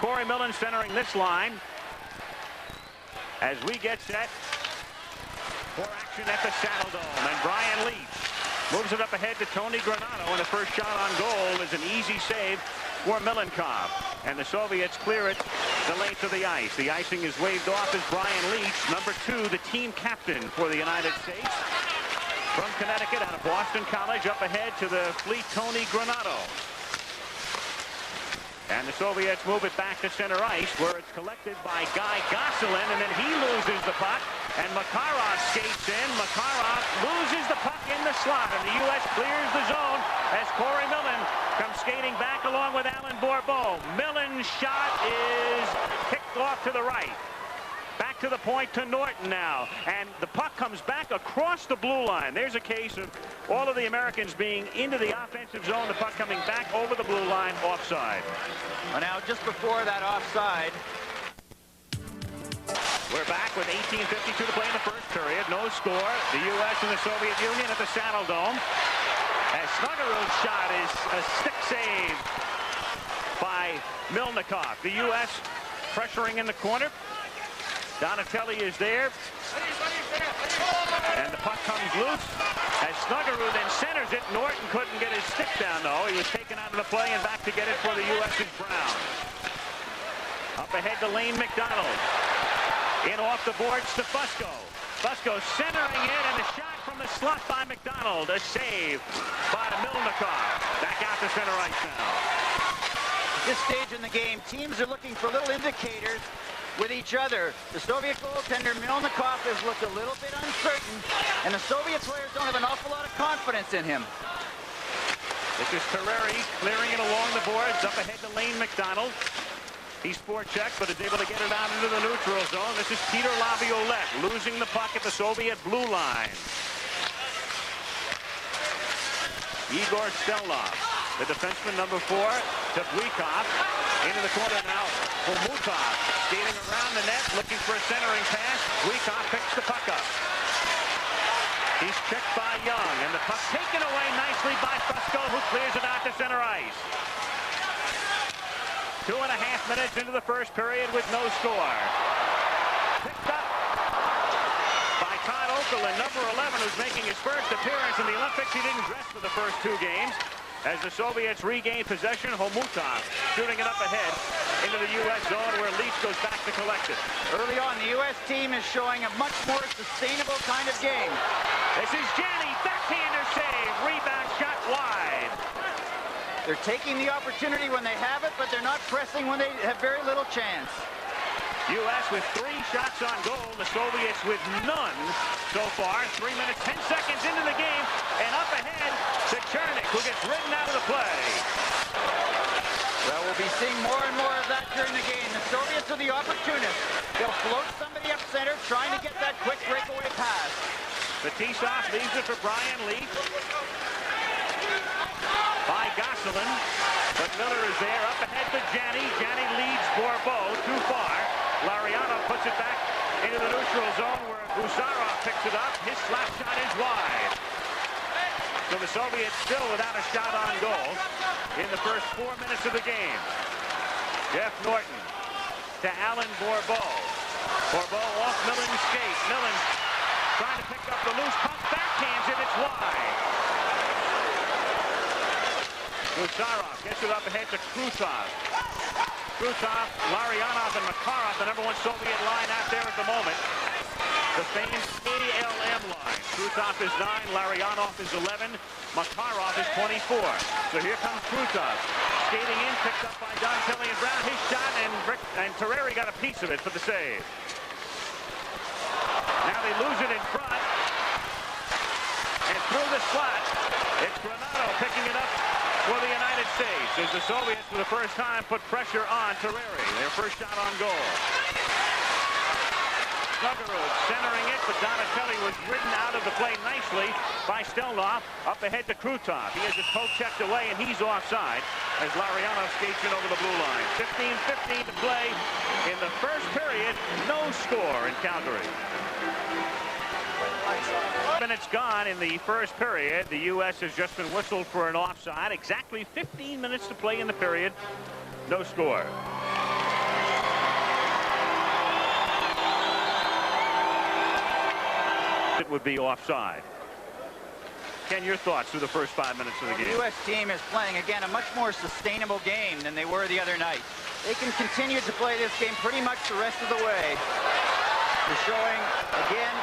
Corey Millen centering this line as we get set for action at the Saddle Dome. And Brian Leach moves it up ahead to Tony Granato, and the first shot on goal is an easy save for Milenkov. And the Soviets clear it the length of the ice. The icing is waved off as Brian Leach, number 2, the team captain for the United States. From Connecticut, out of Boston College, up ahead to the fleet Tony Granato. And the Soviets move it back to center ice, where it's collected by Guy Gosselin, and then he loses the puck, and Makarov skates in. Makarov loses the puck in the slot, and the U.S. clears the zone as Corey Millen comes skating back along with Alan Bourbeau. Millen's shot is kicked off to the right. Back to the point to Norton now, and the puck comes back across the blue line. There's a case of all of the Americans being into the offensive zone, the puck coming back over the blue line, offside. Well, now just before that offside. We're back with 18:52 to play in the first period. No score. The U.S. and the Soviet Union at the Saddle Dome. As Snuggerud's shot is a stick save by Milnikov. The U.S. pressuring in the corner. Donatelli is there, and the puck comes loose as Snuggerud then centers it. Norton couldn't get his stick down, though. He was taken out of the play, and back to get it for the U.S. is Brown. Up ahead to Lane McDonald. In off the boards to Fusco. Fusco centering it, and the shot from the slot by McDonald. A save by Milnikov. Back out to center ice now. At this stage in the game, teams are looking for little indicators with each other. The Soviet goaltender Milnikov has looked a little bit uncertain, and the Soviet players don't have an awful lot of confidence in him. This is Terreri clearing it along the boards, up ahead to Lane McDonald. He's forechecked, but is able to get it out into the neutral zone. This is Peter Laviolette losing the puck at the Soviet blue line. Igor Stelnov, the defenseman number 4, to Blikov. Into the corner now for Mutov. Skating around the net, looking for a centering pass. Blikov picks the puck up. He's checked by Young, and the puck taken away nicely by Fusco, who clears it out to center ice. 2.5 minutes into the first period with no score. Picked up by Todd Okerlund, number 11, who's making his first appearance in the Olympics. He didn't dress for the first 2 games. As the Soviets regain possession, Homutov shooting it up ahead into the U.S. zone, where Leach goes back to collect it. Early on, the U.S. team is showing a much more sustainable kind of game. This is Janney, backhander save, rebound shot wide. They're taking the opportunity when they have it, but they're not pressing when they have very little chance. U.S. with 3 shots on goal, the Soviets with none so far. 3 minutes, 10 seconds into the game, and up ahead to Chernik, who gets ridden out of the play. Well, we'll be seeing more and more of that during the game. The Soviets are the opportunists. They'll float somebody up center, trying to get that quick breakaway pass. Fetisov leaves it for Brian Leach. By Gosselin, but Miller is there. Up ahead to Janney. Janney leads Bourbeau too far. Larionov puts it back into the neutral zone, where Gusarov picks it up. His slap shot is wide. So the Soviets still without a shot on goal in the first 4 minutes of the game. Jeff Norton to Alan Bourbeau. Bourbeau off Millen's skate. Millen trying to pick up the loose puck. Backhands it. It's wide. Gusarov gets it up ahead to Krutov. Krutov, Larionov, and Makarov, the number 1 Soviet line out there at the moment. The famous ALM line. Krutov is 9, Larionov is 11, Makarov is 24. So here comes Krutov. Skating in, picked up by Donatelli and Brown. His shot, and Terreri got a piece of it for the save. Now they lose it in front. And through the slot, it's Granato picking it up for the United States, as the Soviets for the first time put pressure on Terreri. Their first shot on goal. Snuggerud centering it, but Donatelli was ridden out of the play nicely by Stelnov. Up ahead to Krutov. He has his poke checked away, and he's offside as Larionov skates in over the blue line. 15:15 to play in the first period. No score in Calgary. Minutes gone in the first period. The U.S. has just been whistled for an offside. Exactly 15 minutes to play in the period. No score. it would be offside. Ken, your thoughts through the first 5 minutes of the game? The U.S. team is playing, again, a much more sustainable game than they were the other night. They can continue to play this game pretty much the rest of the way. They're showing, again,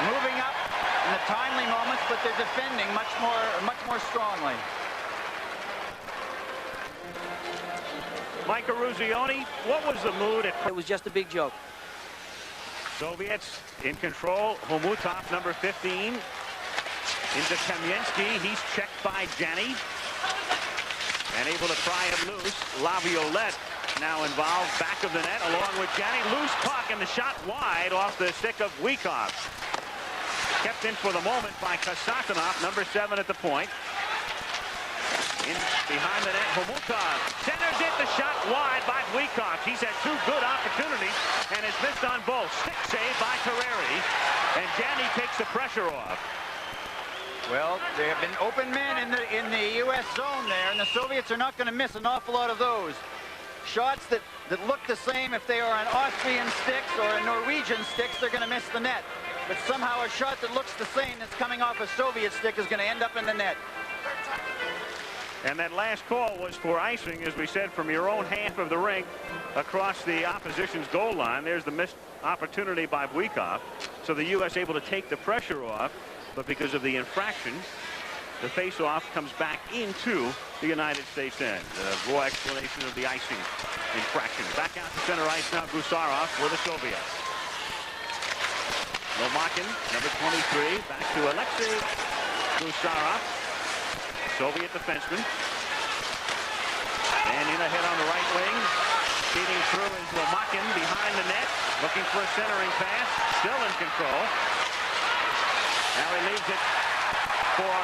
moving up in the timely moments, but they're defending much more strongly. Mike Eruzione, what was the mood at... It was just a big joke. Soviets in control. Homutov, number 15. Into Kamensky. He's checked by Janney. And able to pry him loose. Laviolette now involved back of the net along with Janney. Loose puck and the shot wide off the stick of Wiekoff. Kept in for the moment by Kasatonov, number 7 at the point. In behind the net, Homutov centers it, the shot wide by Wiekoff. He's had 2 good opportunities and has missed on both. Stick save by Carreri, and Janney takes the pressure off. Well, there have been open men in the U.S. zone there, and the Soviets are not going to miss an awful lot of those. Shots that look the same if they are on Austrian sticks or a Norwegian sticks, they're going to miss the net. But somehow a shot that looks the same that's coming off a Soviet stick is going to end up in the net. And that last call was for icing, as we said, from your own half of the rink across the opposition's goal line. There's the missed opportunity by Wiekoff. So the U.S. able to take the pressure off, but because of the infraction, the face-off comes back into the United States end. The raw explanation of the icing infraction. Back out to center ice now, Gusarov for the Soviets. Lomakin, number 23, back to Alexei Gusarov. Soviet defenseman. And in ahead on the right wing. Feeding through is Lomakin behind the net. Looking for a centering pass. Still in control. Now he leaves it for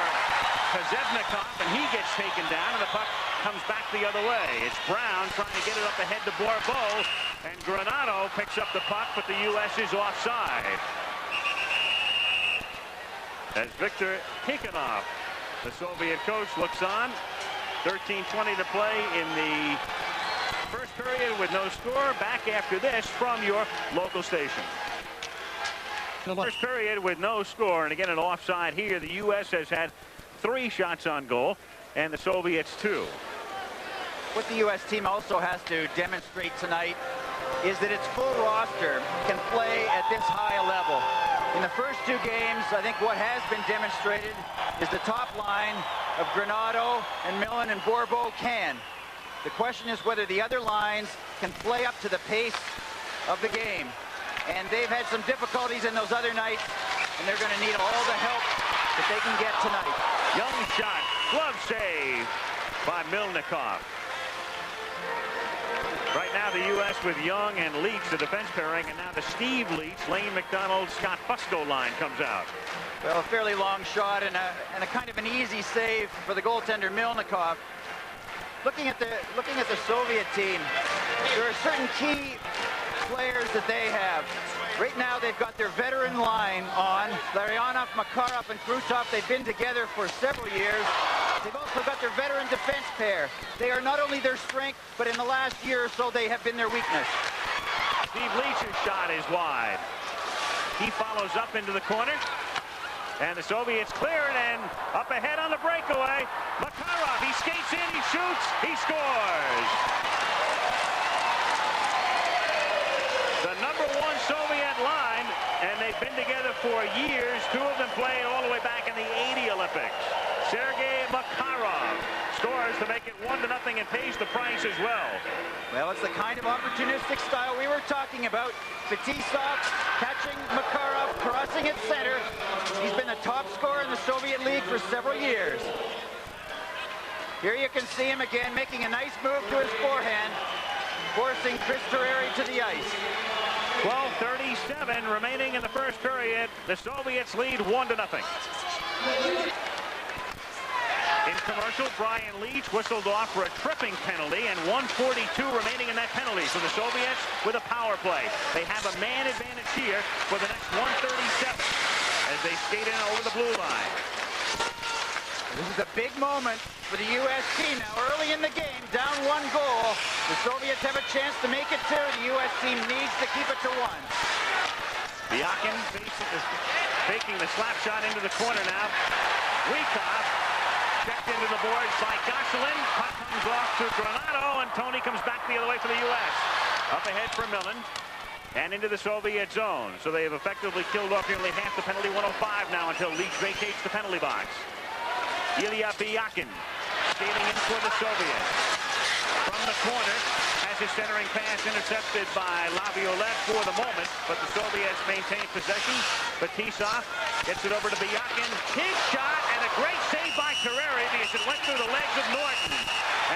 Kozevnikov, and he gets taken down, and the puck comes back the other way. It's Brown trying to get it up ahead to Bourbeau, and Granato picks up the puck, but the U.S. is offside. As Viktor Tikhonov, the Soviet coach, looks on. 13:20 to play in the first period with no score. Back after this from your local station. First period with no score, and again an offside here. The U.S. has had 3 shots on goal, and the Soviets 2. What the U.S. team also has to demonstrate tonight is that its full roster can play at this high a level. In the first 2 games, I think what has been demonstrated is the top line of Granato and Millen and Bourbeau can. The question is whether the other lines can play up to the pace of the game. And they've had some difficulties in those other nights, and they're going to need all the help that they can get tonight. Young shot, glove save by Milnikov. Right now the U.S. with Young and Leach, the defense pairing, and now the Steve Leach, Lane McDonald, Scott Fusco line comes out. Well, a fairly long shot and a kind of an easy save for the goaltender Milnikov. Looking at the Soviet team, there are certain key players that they have. Right now they've got their veteran line on. Larionov, Makarov, and Krutov, they've been together for several years. They've also got their veteran defense pair. They are not only their strength, but in the last year or so they have been their weakness. Steve Leach's shot is wide. He follows up into the corner. And the Soviets clear it, and up ahead on the breakaway. Makarov, he skates in, he shoots, he scores. The number 1 Soviet line, and they've been together for years. 2 of them played all the way back in the '80 Olympics. Sergei Makarov scores to make it 1-0 and pays the price as well. Well, it's the kind of opportunistic style we were talking about. Fetisov catching Makarov, crossing at center. He's been the top scorer in the Soviet League for several years. Here you can see him again making a nice move to his forehand, forcing Chris Terreri to the ice. 12:37 remaining in the first period. The Soviets lead 1-0. In commercial, Brian Leach whistled off for a tripping penalty, and 1:42 remaining in that penalty. So the Soviets with a power play. They have a man advantage here for the next 1:37 as they skate in over the blue line. This is a big moment for the U.S. team. Now early in the game, down 1 goal. The Soviets have a chance to make it 2. The U.S. team needs to keep it to 1. Biakin faces faking the slap shot into the corner now. Wekov checked into the boards by Gosselin. Puck comes off to Granato, and Tony comes back the other way for the U.S. Up ahead for Millen. And into the Soviet zone. So they have effectively killed off nearly half the penalty. 105 now until Leach vacates the penalty box. Ilya Byakin skating in for the Soviets. From the corner, has his centering pass intercepted by Laviolette for the moment, but the Soviets maintain possession. Fetisov gets it over to Byakin. His shot, and a great save by Terreri because it went through the legs of Norton.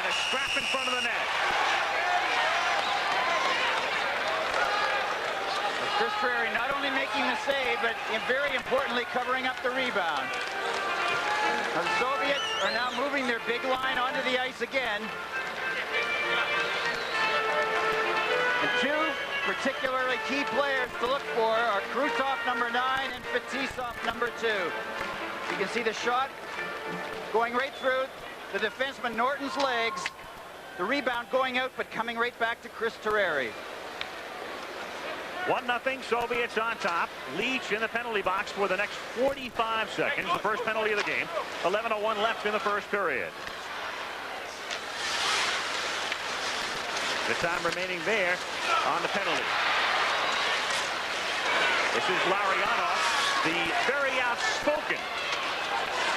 And a scrap in front of the net. Chris Terreri not only making the save, but very importantly covering up the rebound. The Soviets are now moving their big line onto the ice again. And two particularly key players to look for are Krutov, number 9, and Fetisov, number 2. You can see the shot going right through the defenseman Norton's legs. The rebound going out, but coming right back to Chris Terreri. 1-0 Soviets on top. Leach in the penalty box for the next 45 seconds. The first penalty of the game. 11:01 left in the first period. The time remaining there on the penalty. This is Lariano, the very outspoken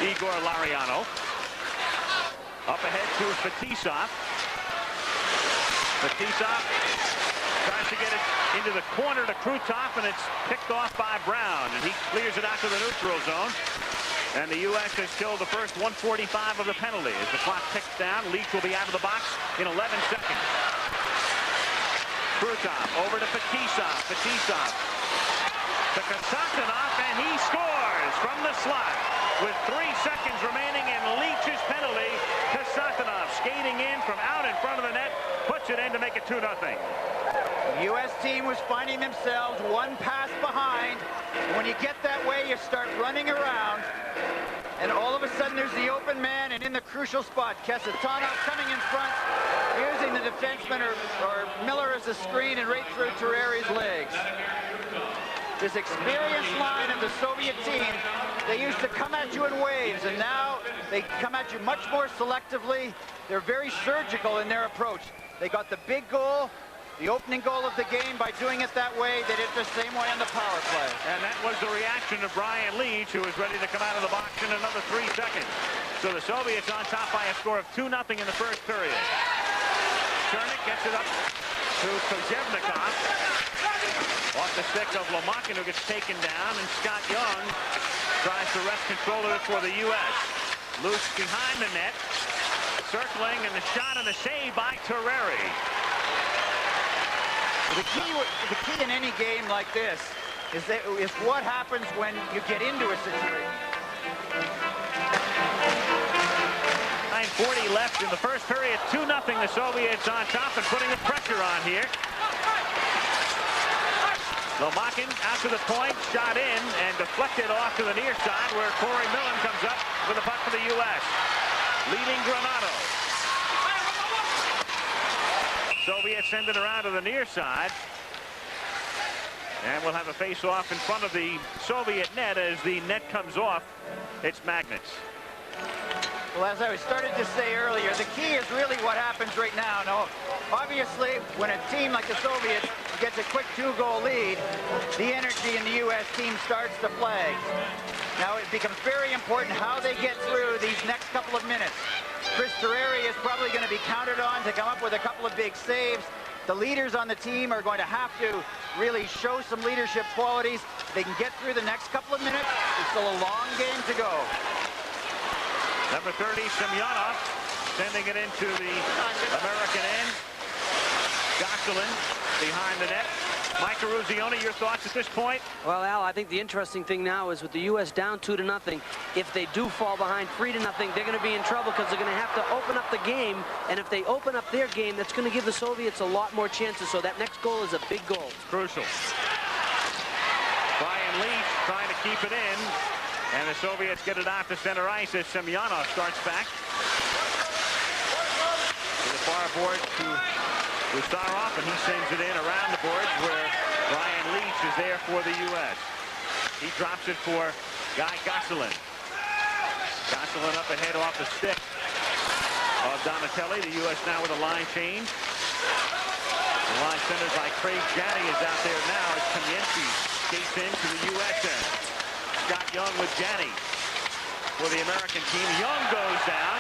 Igor Lariano. Up ahead to Fetisov. Fetisov tries to get it into the corner to Krutov, and it's picked off by Brown, and he clears it out to the neutral zone. And the U.S. has killed the first 145 of the penalty. As the clock ticks down, Leach will be out of the box in 11 seconds. Krutov over to Fetisov. Fetisov to Konstantinov, and he scores from the slot. With 3 seconds remaining in Leach's penalty, Konstantinov skating in from out in front of the net, puts it in to make it 2-0. The U.S. team was finding themselves one pass behind. When you get that way, you start running around. And all of a sudden, there's the open man, and in the crucial spot, Kasatonov coming in front, using the defenseman or Miller as a screen and right through Terreri's legs. This experienced line of the Soviet team, they used to come at you in waves, and now they come at you much more selectively. They're very surgical in their approach. They got the big goal, the opening goal of the game, by doing it that way. They did it the same way on the power play. And that was the reaction of Brian Leach, who was ready to come out of the box in another 3 seconds. So the Soviets on top by a score of 2-0 in the first period. Chernik gets it up to Kozhevnikov. Off the stick of Lomakin, who gets taken down, and Scott Young tries to wrest control of it for the U.S. Loose behind the net. Circling, and the shot and the save by Terreri. The key in any game like this is what happens when you get into a situation. 9:40 left in the first period. 2-0 the Soviets on top and putting the pressure on here. Lomakin out to the point, shot in, and deflected off to the near side, where Corey Millen comes up with a puck for the U.S. Leading Granato. Soviets send it around to the near side. And we'll have a face-off in front of the Soviet net. As the net comes off, it's Magnets. Well, as I started to say earlier, the key is really what happens right now. Now, obviously, when a team like the Soviets gets a quick 2-goal lead, the energy in the U.S. team starts to flag. Now, it becomes very important how they get through these next couple of minutes. Chris Terreri is probably going to be counted on to come up with a couple of big saves. The leaders on the team are going to have to really show some leadership qualities. They can get through the next couple of minutes. It's still a long game to go. Number 30, Semyonov, sending it into the American end. Gosselin behind the net. Mike Eruzione, your thoughts at this point? Well, Al, I think the interesting thing now is with the U.S. down 2-0, if they do fall behind 3-0, they're going to be in trouble because they're going to have to open up the game. And if they open up their game, that's going to give the Soviets a lot more chances. So that next goal is a big goal. It's crucial. Brian Leach trying to keep it in. And the Soviets get it out to center ice as Semyonov starts back. To the far board to Gusarov, and he sends it in around the boards where Brian Leach is there for the U.S. He drops it for Guy Goslin. Goslin up ahead off the stick of Donatelli. The U.S. now with a line change. The line centered by Craig Janney is out there now as Kamienski skates into the U.S. end. Scott Young with Janney for the American team. Young goes down.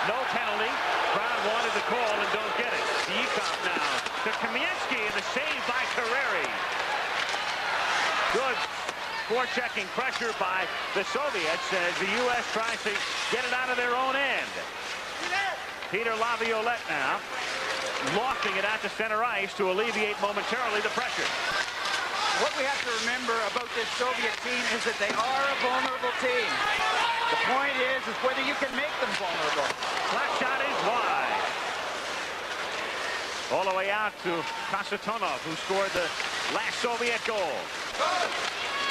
No penalty. Brown wanted the call and don't get it. Diekov now to Kamienski and the save by Carreri. Good forechecking pressure by the Soviets as the U.S. tries to get it out of their own end. Peter Laviolette now lofting it out to center ice to alleviate momentarily the pressure. What we have to remember about this Soviet team is that they are a vulnerable team. The point is whether you can make them vulnerable. Flat shot is wide. All the way out to Kasatonov, who scored the last Soviet goal.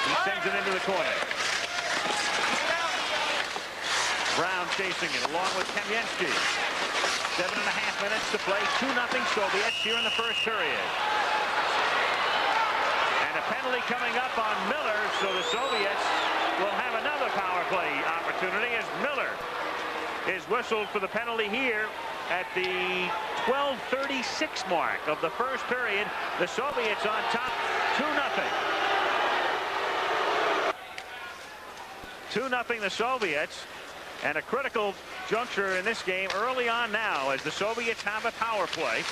He sends it into the corner. Brown chasing it along with Kamienski. 7.5 minutes to play. 2-0 Soviets here in the first period. And a penalty coming up on Miller, so the Soviets will have another power play opportunity as Miller is whistled for the penalty here at the 12:36 mark of the first period. The Soviets on top, 2-0. 2-0 the Soviets, and a critical juncture in this game early on now as the Soviets have a power play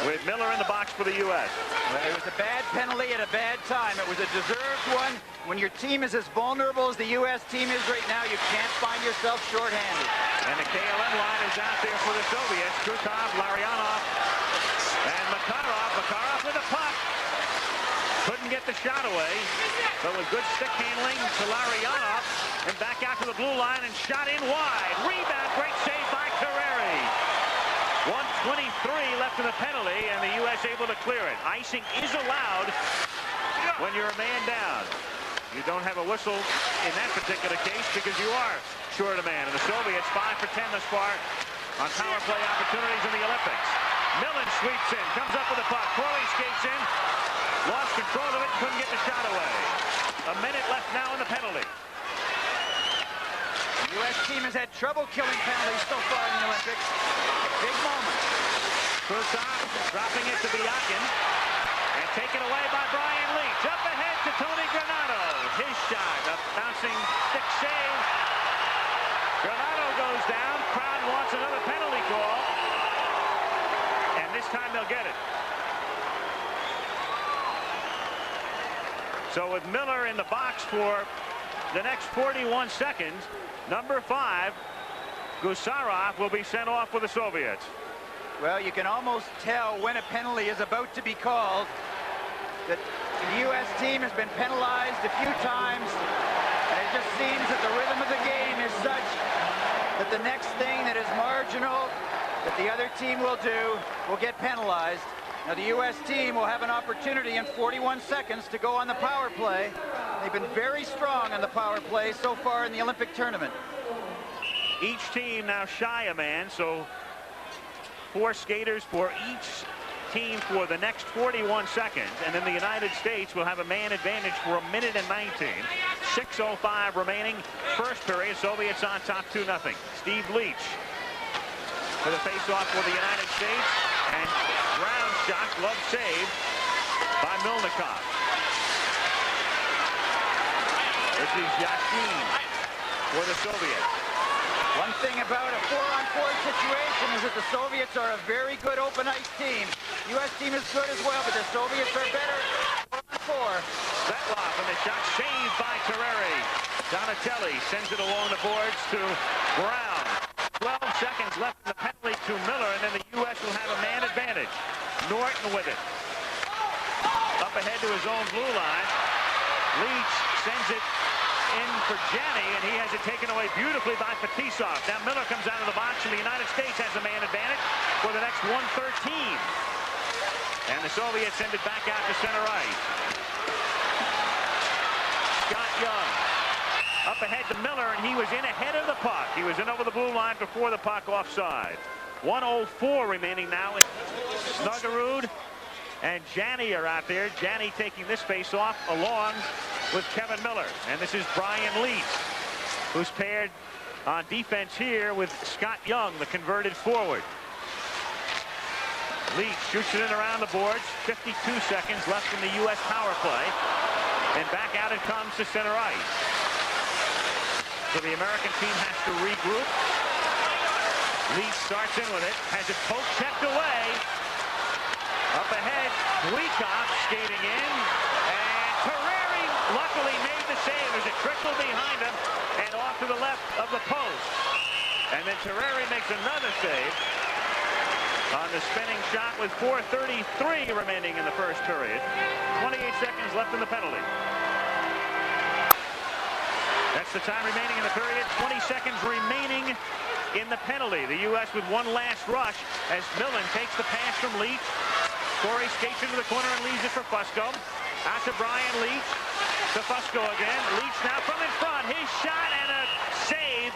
with Miller in the box for the U.S. Well, it was a bad penalty at a bad time. It was a deserved one. When your team is as vulnerable as the U.S. team is right now, you can't find yourself shorthanded. And the KLM line is out there for the Soviets. Krutov, Larionov, and Makarov. Makarov with a puck. Couldn't get the shot away, but with good stick handling to Larionov, and back out to the blue line and shot in wide. Rebound, great save by Carreri. 1:23 left in the penalty, and the U.S. able to clear it. Icing is allowed when you're a man down. You don't have a whistle in that particular case because you are short a man. And the Soviets 5 for 10 thus far on power play opportunities in the Olympics. Millen sweeps in, comes up with the puck. Corey skates in, lost control of it, couldn't get the shot away. A minute left now in the penalty. The U.S. team has had trouble killing penalties so far in the Olympics. Big moment. Krutov dropping it to Biakin and taken away by Brian Leach. Up ahead to Tony Granato. His shot, a bouncing stick save. Granato goes down. Crowd wants another penalty call. And this time they'll get it. So with Miller in the box for the next 41 seconds, number 5, Gusarov, will be sent off for the Soviets. Well, you can almost tell when a penalty is about to be called. That the U.S. team has been penalized a few times, and it just seems that the rhythm of the game is such that the next thing that is marginal that the other team will do will get penalized. Now the U.S. team will have an opportunity in 41 seconds to go on the power play. They've been very strong on the power play so far in the Olympic tournament. Each team now shy a man, so 4 skaters for each team for the next 41 seconds, and then the United States will have a man advantage for 1:19. 6:05 remaining, first period. Soviets on top 2-0. Steve Leach for the face-off for the United States, and ground shot, glove save by Milnikov. This is Yashin for the Soviets. One thing about a 4-on-4 situation is that the Soviets are a very good open ice team. U.S. team is good as well, but the Soviets are better 4-on-4. Svetlov, and the shot saved by Carreri. Donatelli sends it along the boards to Brown. 12 seconds left in the penalty to Miller, and then the U.S. will have a man advantage. Norton with it. Up ahead to his own blue line. Leach sends it in for Janney, and he has it taken away beautifully by Fetisov. Now Miller comes out of the box, and the United States has a man advantage for the next 1:13. And the Soviets send it back out to center ice. Scott Young up ahead to Miller, and he was in ahead of the puck. He was in over the blue line before the puck offside. 1:04 remaining now. Snuggerud and Janney are out there. Janney taking this face-off along with Kevin Miller. And this is Brian Leach, who's paired on defense here with Scott Young, the converted forward. Leach shoots it in around the boards. 52 seconds left in the U.S. power play. And back out it comes to center ice. So the American team has to regroup. Leach starts in with it. Has it poke checked away. Up ahead, Guikov skating in. And Terreri luckily made the save as it trickled behind him and off to the left of the post. And then Terreri makes another save on the spinning shot with 4:33 remaining in the first period. 28 seconds left in the penalty. That's the time remaining in the period. 20 seconds remaining in the penalty. The U.S. with one last rush as Millen takes the pass from Leach. Corey skates into the corner and leaves it for Fusco. Out to Brian Leach. To Fusco again. Leach now from in front. His shot and a save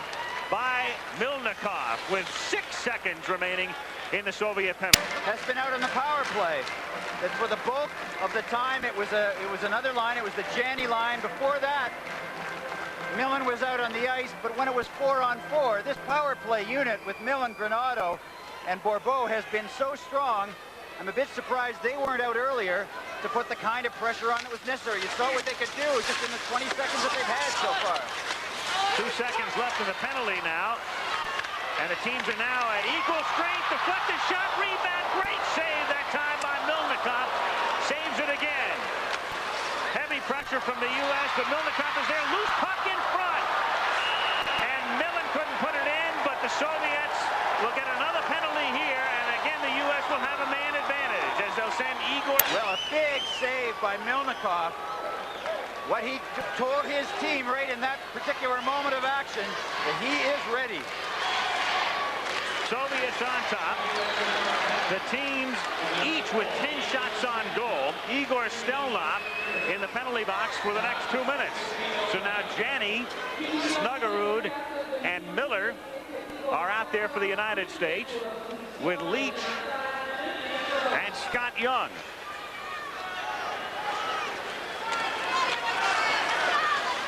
by Milnikov with 6 seconds remaining in the Soviet penalty. Has been out on the power play. That for the bulk of the time it was another line. It was the Janney line. Before that, Millen was out on the ice, but when it was 4-on-4, this power play unit with Millen, Granato, and Bourbeau has been so strong. I'm a bit surprised they weren't out earlier to put the kind of pressure on that was necessary. You saw what they could do just in the 20 seconds that they've had so far. 2 seconds left in the penalty now. And the teams are now at equal strength. Deflected shot, rebound, great save that time by Milnikov. Saves it again. Heavy pressure from the U.S., but Milnikov is there. Loose puck in front. And Millen couldn't put it in, but the Soviets will get another penalty here. And again, the U.S. will have a man advantage as they'll send Igor. Well, a big save by Milnikov. What he told his team right in that particular moment of action, that he is ready. Soviets on top. The teams each with 10 shots on goal. Igor Stelnov in the penalty box for the next 2 minutes. So now Janney, Snuggerud, and Miller are out there for the United States with Leach and Scott Young.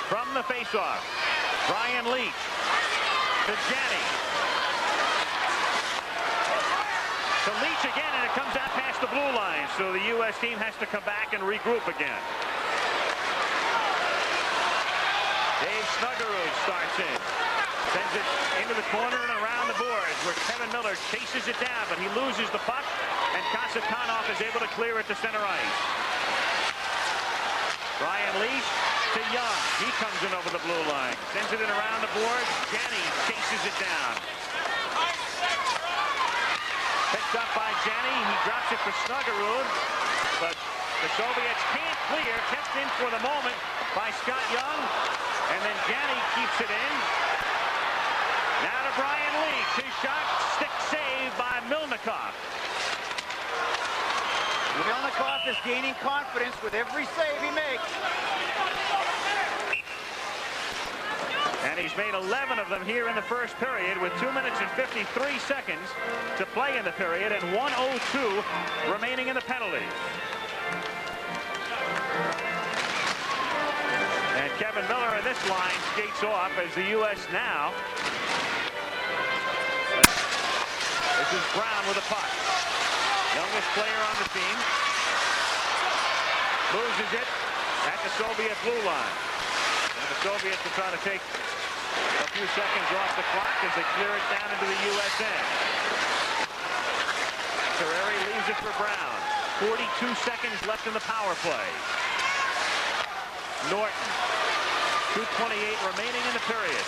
From the faceoff, Brian Leach to Janney. To Leach again, and it comes out past the blue line. So the U.S. team has to come back and regroup again. Dave Snuggerud starts in. Sends it into the corner and around the boards where Kevin Miller chases it down, but he loses the puck, and Kasatonov is able to clear it to center ice. Brian Leach to Young. He comes in over the blue line. Sends it in around the boards. Janney chases it down. Picked up by Janney. He drops it for Snuggerud, but the Soviets can't clear. Kept in for the moment by Scott Young, and then Janney keeps it in. Now to Brian Leach. His shot, stick save by Milnikov. Milnikov is gaining confidence with every save he makes. And he's made 11 of them here in the first period with 2 minutes and 53 seconds to play in the period and 1:02 remaining in the penalty. And Kevin Miller in this line skates off as the U.S. now. This is Brown with a puck. Youngest player on the team. Loses it at the Soviet blue line. And the Soviets will try to take a few seconds off the clock as they clear it down into the U.S. end. Terreri leaves it for Brown. 42 seconds left in the power play. Norton. 2:28 remaining in the period.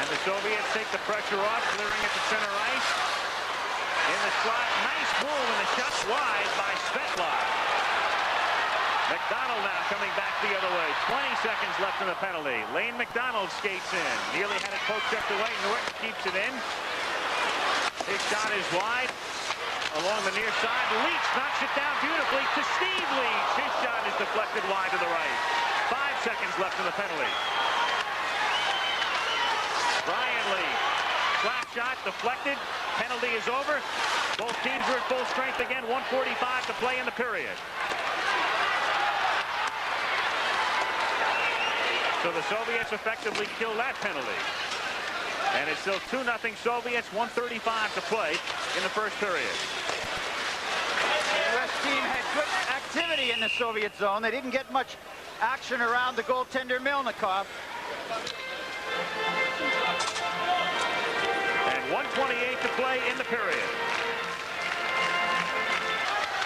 And the Soviets take the pressure off, clearing it to center ice. In the slot, nice move, and the shot's wide by Svetlov. McDonald now coming back the other way. 20 seconds left in the penalty. Lane McDonald skates in. Nearly had it poke checked away. Norton keeps it in. His shot is wide along the near side. Leach knocks it down beautifully to Steve Leach. His shot is deflected wide to the right. 5 seconds left in the penalty. Brian Leach slap shot deflected. Penalty is over. Both teams are at full strength again. 1:45 to play in the period. So the Soviets effectively kill that penalty. And it's still 2-0 Soviets, 1:35 to play in the first period. The U.S. team had good activity in the Soviet zone. They didn't get much action around the goaltender Milnikov. And 1:28 to play in the period.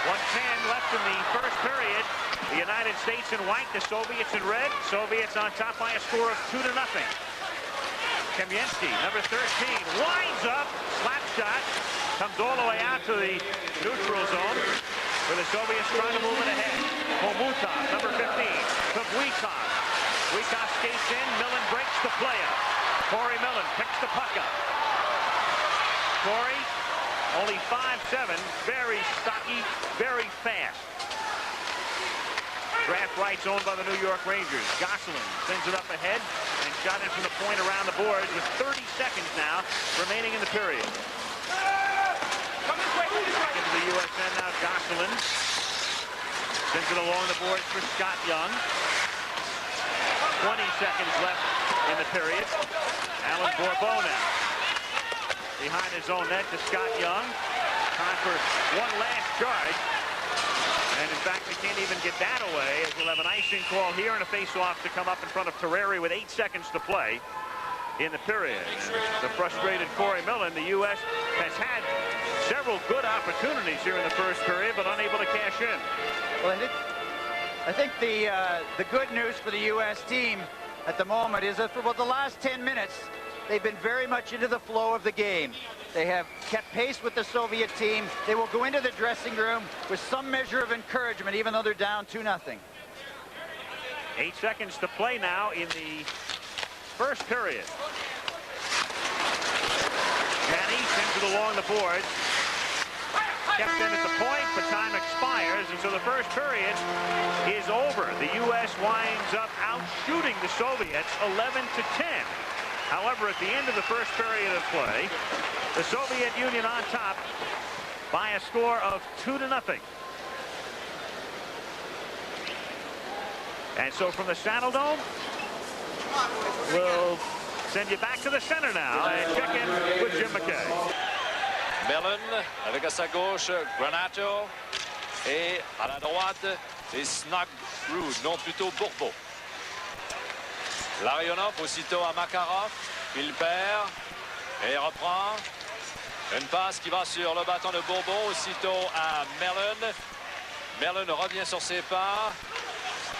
1:10 left in the first period. The United States in white, the Soviets in red. Soviets on top by a score of 2-0. Kamensky, number 13, winds up, slap shot, comes all the way out to the neutral zone, where the Soviets trying to move it ahead. Komutov, number 15, to Vuikov. Vuikov skates in, Millen breaks the play up. Corey Millen picks the puck up. Corey, only 5'7", very stocky, very fast. Draft rights owned by the New York Rangers. Gosselin sends it up ahead and shot in from the point around the boards with 30 seconds now remaining in the period. Into the U.S. end now, Gosselin sends it along the boards for Scott Young. 20 seconds left in the period. Alan Bourbeau now. Behind his own net to Scott Young. Time for one last charge. And in fact, they can't even get that away, as we'll have an icing call here and a face-off to come up in front of Terreri with 8 seconds to play in the period. And the frustrated Corey Millen, the U.S. has had several good opportunities here in the first period, but unable to cash in. Well, I think the good news for the U.S. team at the moment is that for about the last 10 minutes, they've been very much into the flow of the game. They have kept pace with the Soviet team. They will go into the dressing room with some measure of encouragement, even though they're down 2-0. 8 seconds to play now in the first period. Janney sends it along the boards. Kept in at the point, but time expires, and so the first period is over. The U.S. winds up out-shooting the Soviets 11-10. However, at the end of the first period of play, the Soviet Union on top by a score of 2-0. And so from the Saddle Dome, we'll send you back to the center now and check in with Jim McKay. Millen avec à sa gauche Granato et à la droite c'est Snuggerud, non plutôt Bourbeau. Larionov aussitôt à Makarov, il perd et reprend. Une passe qui va sur le bâton de Bourbeau, aussitôt à Millen. Millen revient sur ses pas.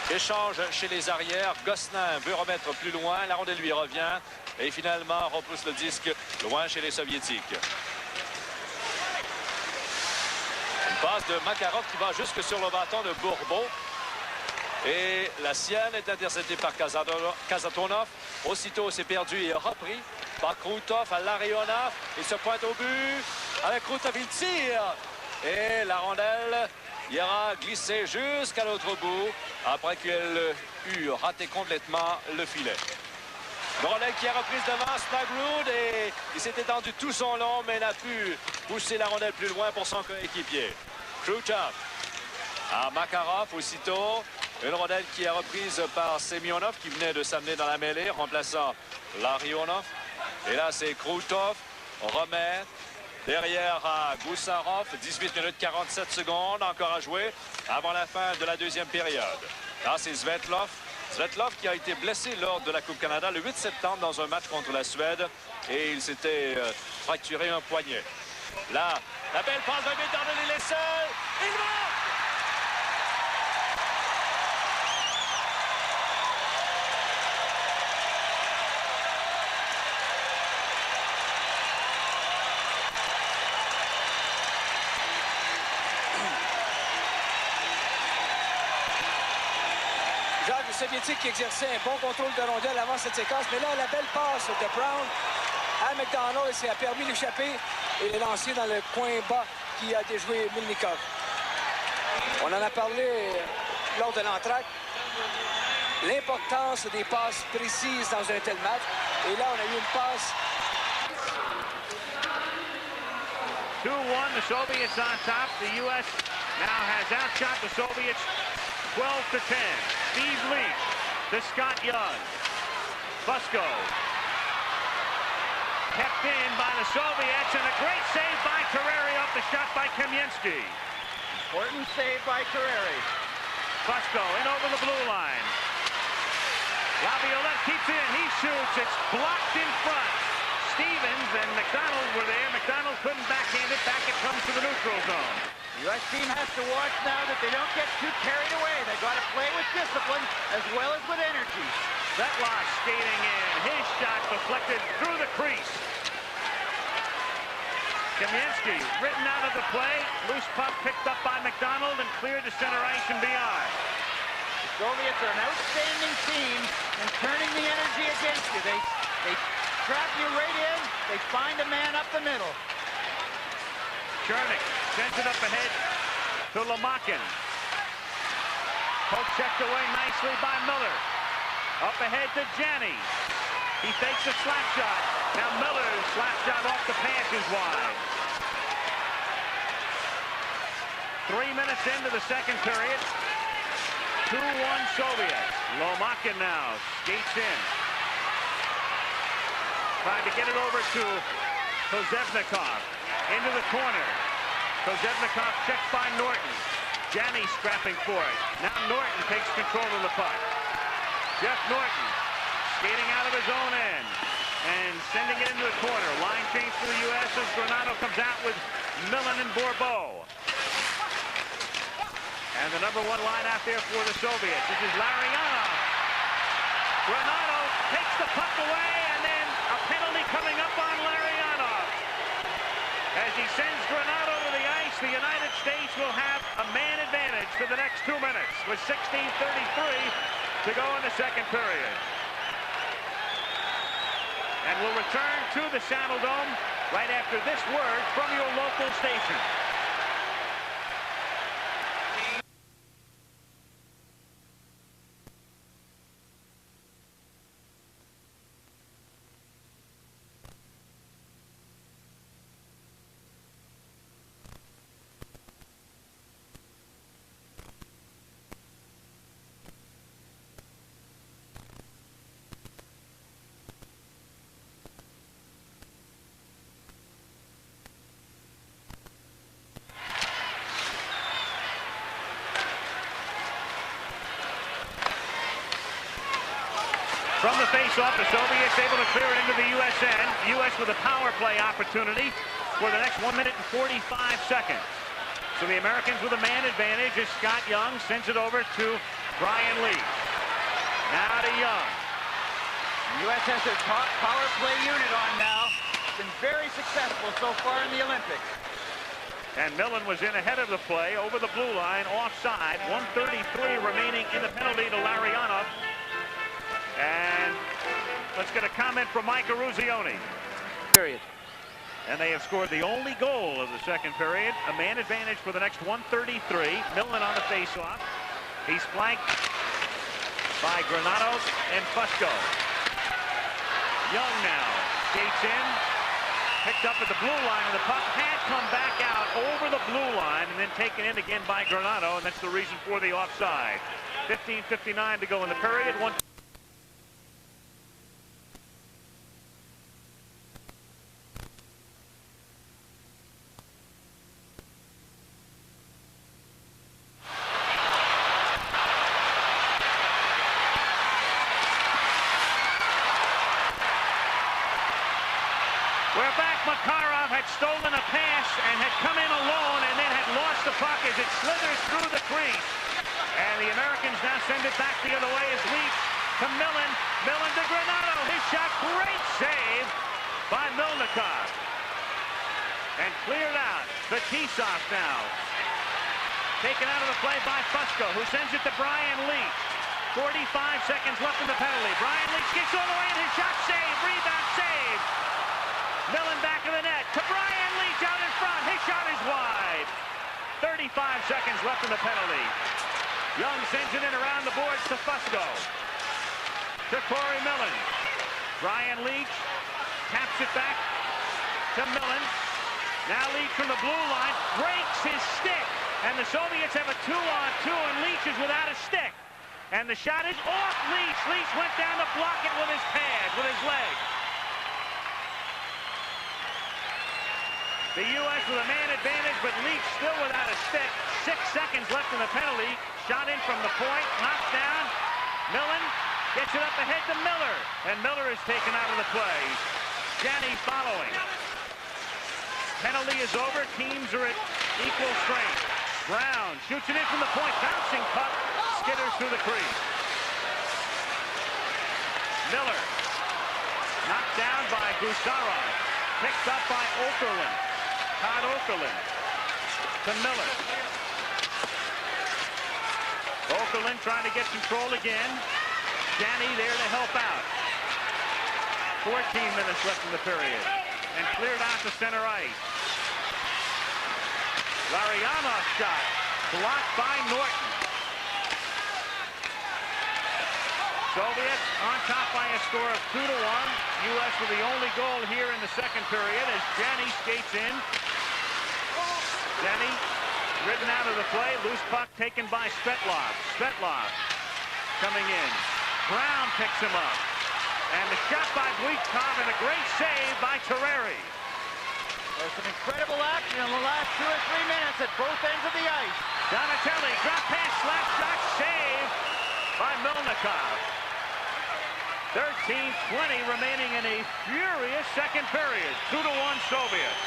Échange chez les arrières. Gosselin veut remettre plus loin. La rondelle lui revient. Et finalement repousse le disque loin chez les Soviétiques. Une passe de Makarov qui va jusque sur le bâton de Bourbeau. Et la sienne est interceptée par Kazatonov. Aussitôt, c'est perdu et repris par Krutov à Larionov. Il se pointe au but. Avec Krutov, il tire. Et la rondelle ira glisser jusqu'à l'autre bout après qu'elle eut raté complètement le filet. Une rondelle qui est reprise devant Snuggerud et il s'est étendu tout son long, mais n'a pu pousser la rondelle plus loin pour son coéquipier. Krutov à Makarov aussitôt. Une rondelle qui est reprise par Semyonov qui venait de s'amener dans la mêlée, remplaçant Larionov. Et là, c'est Krutov. On remet derrière à Goussarov. 18 minutes 47 secondes encore à jouer avant la fin de la deuxième période. Là, c'est Svetlov. Svetlov qui a été blessé lors de la Coupe Canada le 8 septembre dans un match contre la Suède. Et il s'était fracturé un poignet. Là, la belle passe de Bédardel, il est seul. Il va! Les Soviétiques qui exerçaient un bon contrôle de rondelle avant cette séquence, mais là, la belle passe de Brown à McDonald, et ça a permis d'échapper et de lancer dans le coin bas qui a déjoué Milnikov. On en a parlé lors de l'entracte. L'importance des passes précises dans un tel match. Et là, on a eu une passe 2-1, the Soviets on top. The U.S. now has outshot the Soviets 12-10. Steve Leach to Scott Young. Fusco kept in by the Soviets, and a great save by Carreri off the shot by Kamensky. Important save by Carreri. Fusco in over the blue line. Laviolette keeps in. He shoots. It's blocked in front. Stevens and McDonald were there. McDonald couldn't backhand it. Back it comes to the neutral zone. The U.S. team has to watch now that they don't get too carried away. They've got to play with discipline as well as with energy. Vetlock skating in. His shot deflected through the crease. Kamensky written out of the play. Loose puck picked up by McDonald and cleared to center ice and beyond. The Soviets are an outstanding team in turning the energy against you. They trap you right in. They find a man up the middle. Chernik sends it up ahead to Lamakin. Poke checked away nicely by Miller. Up ahead to Janney. He fakes a slap shot. Now Miller's slap shot off the pass is wide. 3 minutes into the second period. 2-1 Soviets. Lomakin now skates in. Trying to get it over to Kozevnikov. Into the corner. Kozevnikov checked by Norton. Janney scrapping for it. Now Norton takes control of the puck. Jeff Norton skating out of his own end and sending it into the corner. Line change for the U.S. as Granato comes out with Millen and Bourbeau. And the #1 line out there for the Soviets. This is Larionov. Granato takes the puck away, and then a penalty coming up on Larionov. As he sends Granato to the ice, the United States will have a man advantage for the next 2 minutes with 16:33 to go in the second period. And we'll return to the Saddle Dome right after this word from your local station. From the face-off, the Soviets able to clear it into the U.S. end. U.S. with a power play opportunity for the next 1 minute and 45 seconds. So the Americans with a man advantage as Scott Young sends it over to Brian Leach. Now to Young. The U.S. has their top power play unit on now. Been very successful so far in the Olympics. And Millen was in ahead of the play over the blue line, offside. 1:33 remaining in the penalty to Larionov. And let's get a comment from Mike Eruzione. Period. And they have scored the only goal of the second period. A man advantage for the next 1:33. Millen on the faceoff. He's flanked by Granato and Fusco. Young now skates in. Picked up at the blue line, and the puck had come back out over the blue line and then taken in again by Granato, and that's the reason for the offside. 15:59 to go in the period. We're back. Makarov had stolen a pass and had come in alone and then had lost the puck as it slithers through the crease. And the Americans now send it back the other way as Leach to Millen. Millen to Granato. His shot, great save by Milnikov. And cleared out. Fetisov now. Taken out of the play by Fusco, who sends it to Brian Leach. 45 seconds left in the penalty. Brian Leach gets all the way in. His shot saved. Rebound saved. Millen back of the net to Brian Leach out in front. His shot is wide. 35 seconds left in the penalty. Young sends it in around the boards to Fusco. To Corey Millen. Brian Leach taps it back to Millen. Now Leach from the blue line breaks his stick. And the Soviets have a 2-on-2, and Leach is without a stick. And the shot is off Leach. Leach went down to block it with his pad, with his leg. The U.S. with a man advantage, but Leach still without a stick. 6 seconds left in the penalty. Shot in from the point, knocked down. Millen gets it up ahead to Miller. And Miller is taken out of the play. Janney following. Penalty is over. Teams are at equal strength. Brown shoots it in from the point. Bouncing puck. Skitters through the crease. Miller. Knocked down by Gusarov. Picked up by Okerlund. Todd Okerlund. To Miller. Okerlund trying to get control again. Janney there to help out. 14 minutes left in the period. And cleared out to center ice. Larionov shot. Blocked by Norton. Soviets on top by a score of 2-1. U.S. with the only goal here in the second period as Janney skates in. Janney ridden out of the play. Loose puck taken by Svetlov. Svetlov coming in. Brown picks him up. And the shot by Bleachkov and a great save by Terreri. There's some incredible action in the last 2 or 3 minutes at both ends of the ice. Donatelli, drop pass, slap shot, save by Melnikov. 13:20 remaining in a furious second period. 2-1 Soviets.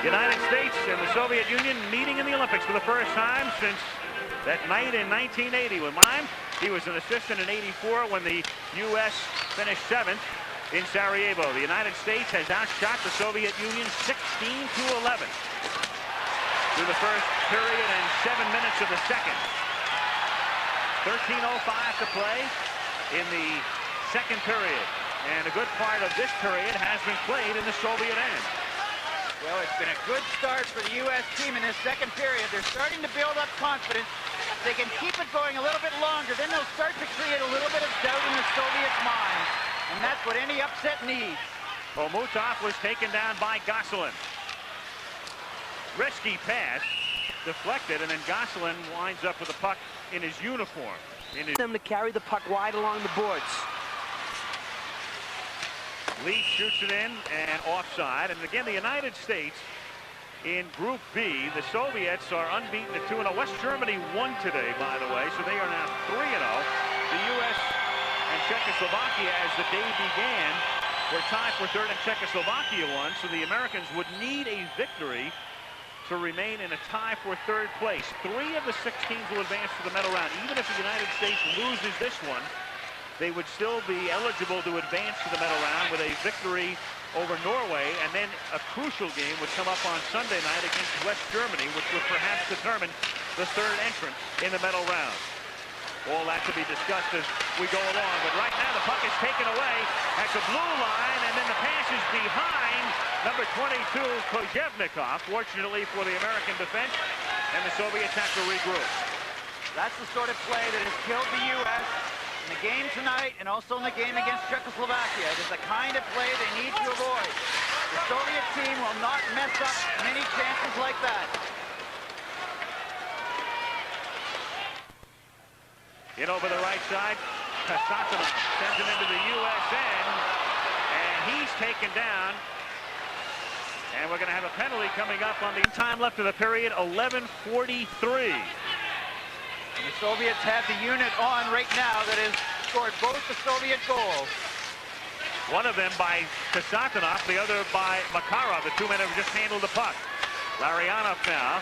United States and the Soviet Union meeting in the Olympics for the first time since that night in 1980 when he was an assistant in '84 when the U.S. finished 7th in Sarajevo. The United States has outshot the Soviet Union 16-11 through the first period and 7 minutes of the second. 13:05 to play in the second period. And a good part of this period has been played in the Soviet end. Well, it's been a good start for the U.S. team in this second period. They're starting to build up confidence. If they can keep it going a little bit longer, then they'll start to create a little bit of doubt in the Soviets' minds. And that's what any upset needs. Omutov was taken down by Gosselin. Risky pass, deflected, and then Gosselin winds up with the puck in his uniform. Them to carry the puck wide along the boards. Lee shoots it in and offside. And again, the United States in Group B, the Soviets are unbeaten at 2-0. West Germany won today, by the way, so they are now 3-0. The U.S. and Czechoslovakia, as the day began, were tied for third, and Czechoslovakia won, so the Americans would need a victory to remain in a tie for third place. 3 of the 6 teams will advance to the medal round. Even if the United States loses this one, they would still be eligible to advance to the medal round with a victory over Norway, and then a crucial game would come up on Sunday night against West Germany, which would perhaps determine the third entrant in the medal round. All that to be discussed as we go along, but right now the puck is taken away at the blue line, and then the pass is behind number 22, Kozhevnikov, fortunately for the American defense, and the Soviets have to regroup. That's the sort of play that has killed the U.S. in the game tonight and also in the game against Czechoslovakia. It is the kind of play they need to avoid. The Soviet team will not mess up many chances like that. In over the right side, Kasatonov sends him into the U.S. end, and he's taken down. And we're going to have a penalty coming up on the time left of the period, 11:43. The Soviets have the unit on right now that has scored both the Soviet goals. One of them by Kasatonov, the other by Makarov. The 2 men have just handled the puck. Larionov now.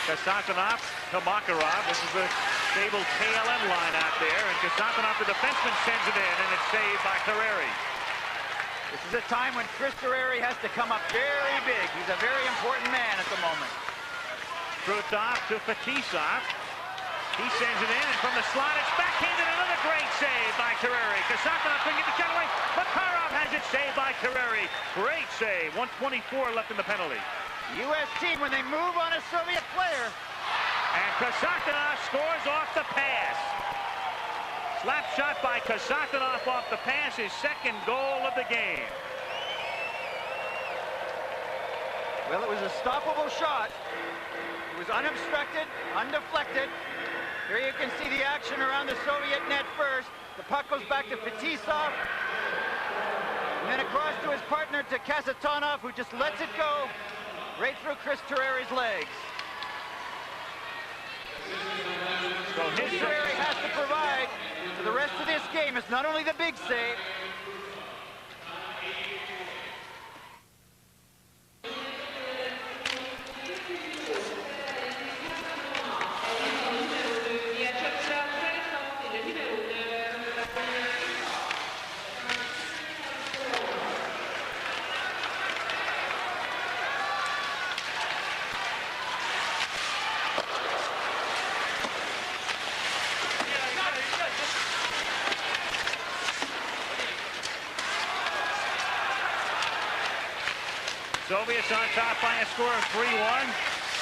Kasatonov to Makarov. This is the stable KLM line out there. And Kasatonov, the defenseman, sends it in, and it's saved by Terreri. This is a time when Chris Terreri has to come up very big. He's a very important man at the moment. Krutov to Fetisov. He sends it in, and from the slot, it's backhanded. Another great save by Terreri. Kasatonov couldn't get the shot away. Makarov has it saved by Terreri. Great save. 1:24 left in the penalty. U.S. team, when they move on a Soviet player. And Kasatonov scores off the pass. Slap shot by Kasatonov off the pass, his second goal of the game. Well, it was a stoppable shot. It was unobstructed, undeflected. Here you can see the action around the Soviet net first. The puck goes back to Fetisov. And then across to his partner, to Kasatonov, who just lets it go right through Chris Terreri's legs. So Chris Terreri has to provide for the rest of this game. It's not only the big save. Soviets on top by a score of 3-1.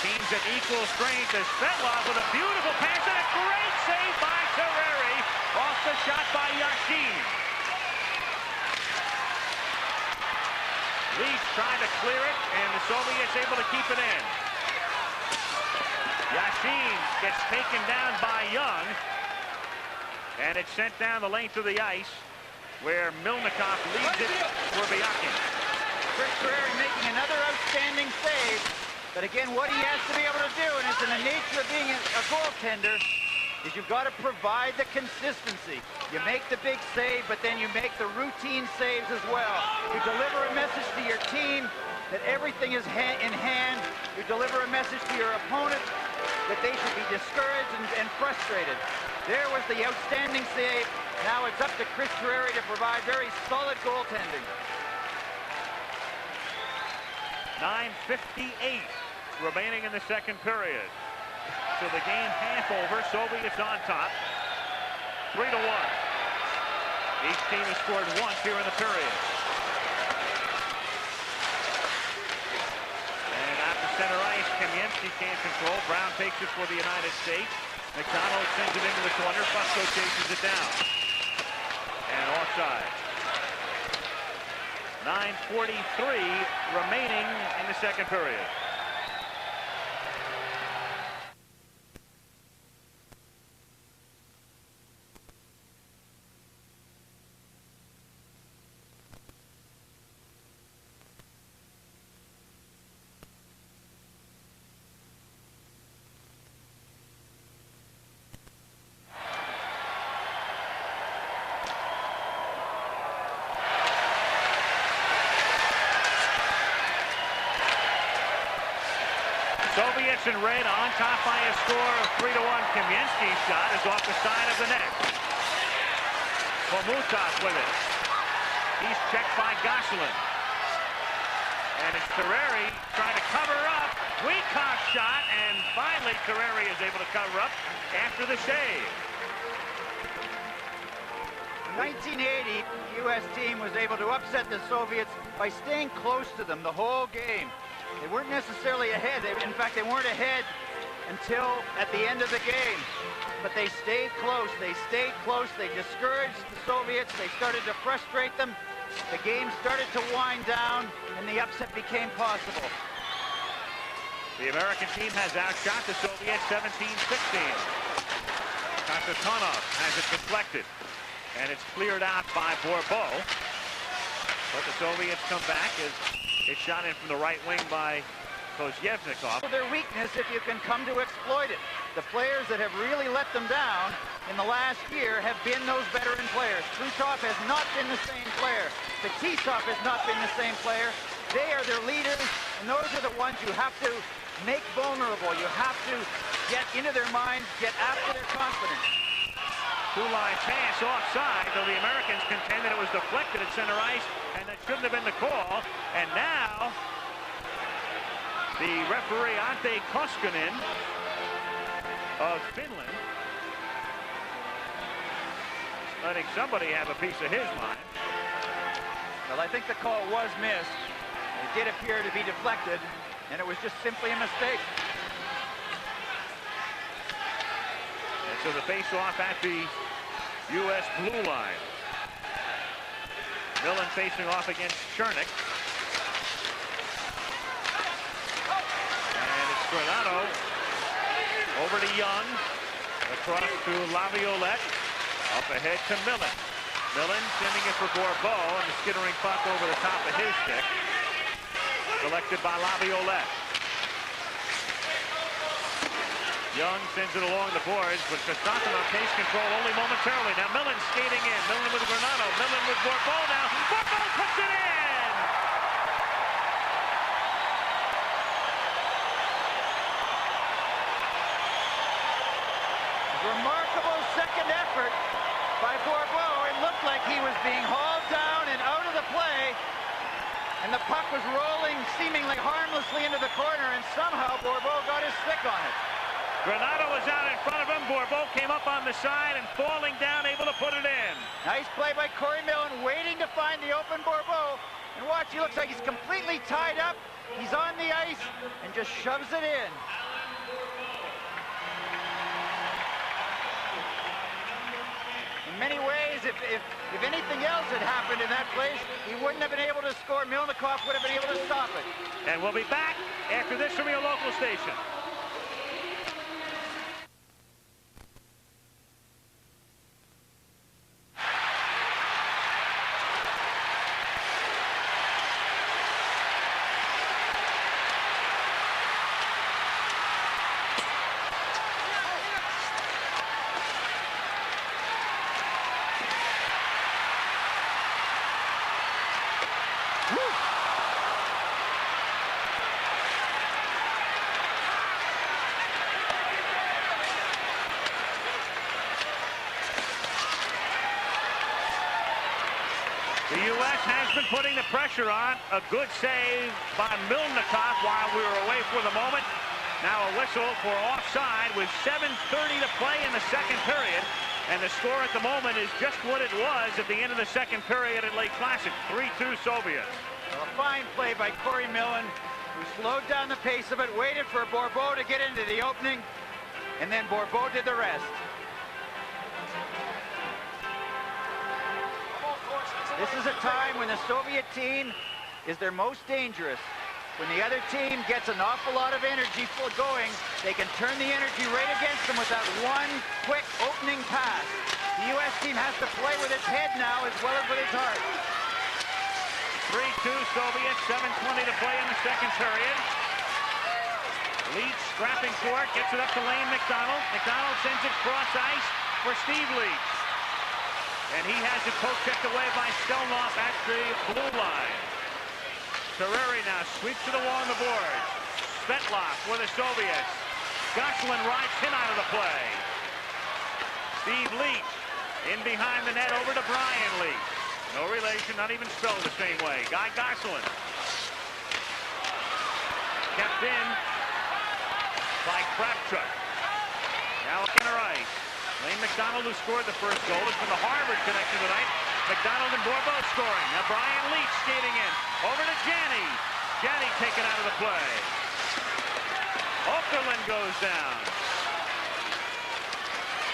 Teams at equal strength as Svetlov with a beautiful pass and a great save by Terreri off the shot by Yashin. Leafs trying to clear it, and the Soviets able to keep it in. Yashin gets taken down by Young, and it's sent down the length of the ice, where Milnikov leads it for Byakin. Chris Terreri making another outstanding save. But again, what he has to be able to do, and it's in the nature of being a goaltender, is you've got to provide the consistency. You make the big save, but then you make the routine saves as well. You deliver a message to your team that everything is in hand. You deliver a message to your opponent that they should be discouraged and frustrated. There was the outstanding save. Now it's up to Chris Terreri to provide very solid goaltending. 9:58 remaining in the second period. So the game half over. Soviets on top. 3-1. Each team has scored once here in the period. And out to center ice, Kamensky can't control. Brown takes it for the United States. McDonald sends it into the corner. Fusco chases it down. And offside. 9:43 remaining in the second period. Soviets in red on top by a score of 3-1. Kamensky's shot is off the side of the net. Khomutov with it. He's checked by Gosselin. And it's Terreri trying to cover up. Weekoff's shot, and finally Terreri is able to cover up after the save. In 1980, the U.S. team was able to upset the Soviets by staying close to them the whole game. They weren't necessarily ahead. In fact, they weren't ahead until at the end of the game. But they stayed close. They stayed close. They discouraged the Soviets. They started to frustrate them. The game started to wind down, and the upset became possible. The American team has outshot the Soviets 17-16. Kasatonov has it deflected, and it's cleared out by Bourbeau. But the Soviets come back as it's shot in from the right wing by Kozyevnikov. Their weakness, if you can come to exploit it. The players that have really let them down in the last year have been those veteran players. Krutov has not been the same player. Fetisov has not been the same player. They are their leaders, and those are the ones you have to make vulnerable. You have to get into their minds, get after their confidence. Two-line pass offside, though the Americans contend that it was deflected at center ice, and that shouldn't have been the call. And now, the referee, Ante Koskinen of Finland, letting somebody have a piece of his mind. Well, I think the call was missed. It did appear to be deflected, and it was just simply a mistake. And so the face-off at the U.S. blue line. Millen facing off against Chernik. And it's Granado over to Young. Across to Laviolette. Up ahead to Millen. Millen sending it for Bourbeau, and the skittering puck over the top of his stick. Collected by Laviolette. Young sends it along the boards, but Kasatonov takes control only momentarily. Now Millen skating in. Millen with Granado. Millen with Bourbeau now. Bourbeau puts it in! Remarkable second effort by Bourbeau. It looked like he was being hauled down and out of the play, and the puck was rolling seemingly harmlessly into the corner, and somehow Bourbeau got his stick on it. Granado was out in front of him. Bourbeau came up on the side and falling down, able to put it in. Nice play by Corey Millen, waiting to find the open Bourbeau. And watch, he looks like he's completely tied up. He's on the ice and just shoves it in. In many ways, if anything else had happened in that place, he wouldn't have been able to score. Milnikov would have been able to stop it. And we'll be back after this from your local station. The U.S. has been putting the pressure on. A good save by Milnikov while we were away for the moment. Now a whistle for offside with 7:30 to play in the second period. And the score at the moment is just what it was at the end of the second period at Lake Placid. 3-2 Soviets. Well, a fine play by Corey Millen, who slowed down the pace of it, waited for Bourbeau to get into the opening, and then Bourbeau did the rest. This is a time when the Soviet team is their most dangerous. When the other team gets an awful lot of energy going, they can turn the energy right against them with that one quick opening pass. The U.S. team has to play with its head now as well as with its heart. 3-2 Soviets, 7:20 to play in the second period. Leach scrapping for it, gets it up to Lane McDonald. McDonald sends it cross ice for Steve Leach. And he has it poke-checked away by Stelnoff at the blue line. Terreri now sweeps it along the boards. Svetlov for the Soviets. Gosselin rides him out of the play. Steve Leach in behind the net over to Brian Leach. No relation, not even spelled the same way. Guy Gosselin. Kept in by Kravchuk. Now center ice. Lane McDonald, who scored the first goal, has been the Harvard connection tonight. McDonald and Bourbeau scoring. Now Brian Leach skating in. Over to Janney. Janney taken out of the play. Okerlund goes down.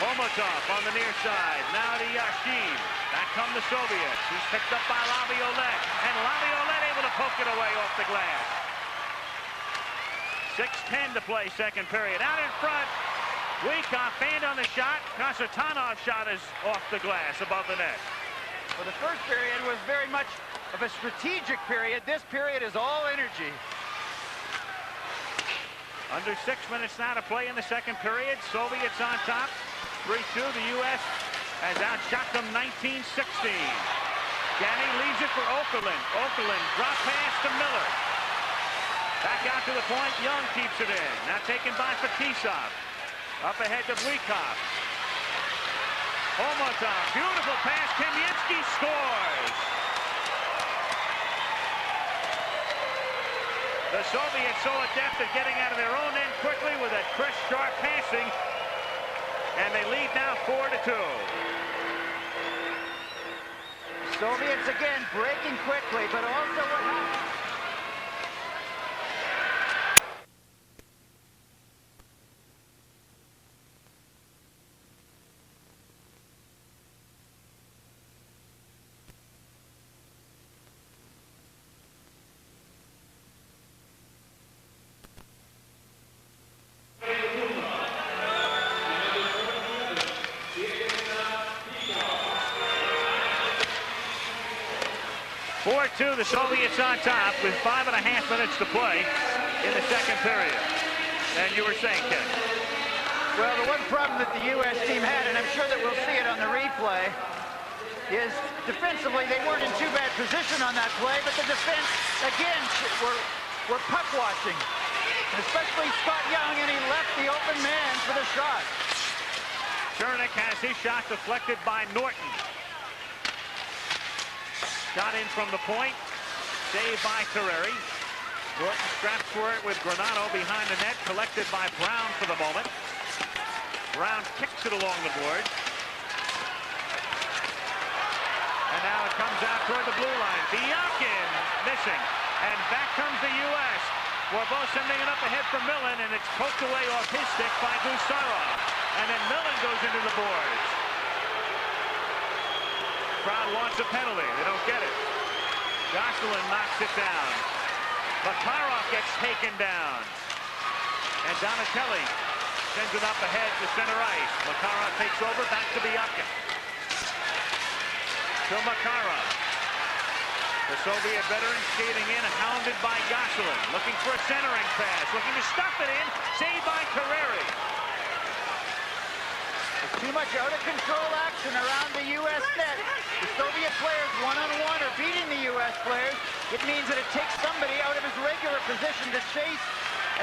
Homotov on the near side. Now to Yashin. Back come the Soviets. He's picked up by Laviolette. And Laviolette able to poke it away off the glass. 6:10 to play second period. Out in front. Wyckoff fanned on the shot. Kasatanov's shot is off the glass above the net. Well, the first period was very much of a strategic period. This period is all energy. Under 6 minutes now to play in the second period. Soviets on top. 3-2. The U.S. has outshot them 19-16. Janney leaves it for Okerlund. Okerlund drop pass to Miller. Back out to the point. Young keeps it in. Now taken by Fetisov. Up ahead to Wyckoff. Omotov, beautiful pass. Kamensky scores. The Soviets so adept at getting out of their own end quickly with that crisp, sharp passing. And they lead now 4-2. Soviets again breaking quickly, but also what happened? The Soviets on top with 5.5 minutes to play in the second period. And you were saying, Ken? Well, the one problem that the U.S. team had, and I'm sure that we'll see it on the replay, is defensively they weren't in too bad position on that play, but the defense, again, were puck watching. Especially Scott Young, and he left the open man for the shot. Chernik has his shot deflected by Norton. Shot in from the point, saved by Terreri. Norton straps for it with Granado behind the net, collected by Brown for the moment. Brown kicks it along the board. And now it comes out toward the blue line. Biankin missing. And back comes the U.S. Both sending it up ahead for Millen, and it's poked away off his stick by Gusarov. And then Millen goes into the boards. Crowd wants a penalty. They don't get it. Gosselin knocks it down. Makarov gets taken down. And Donatelli sends it up ahead to center ice. Makarov takes over, back to Bianca. To Makarov. The Soviet veteran skating in, hounded by Gosselin. Looking for a centering pass. Looking to stuff it in. Saved by Terreri. Too much out-of-control action around the U.S. net. The Soviet players one-on-one are beating the U.S. players. It means that it takes somebody out of his regular position to chase,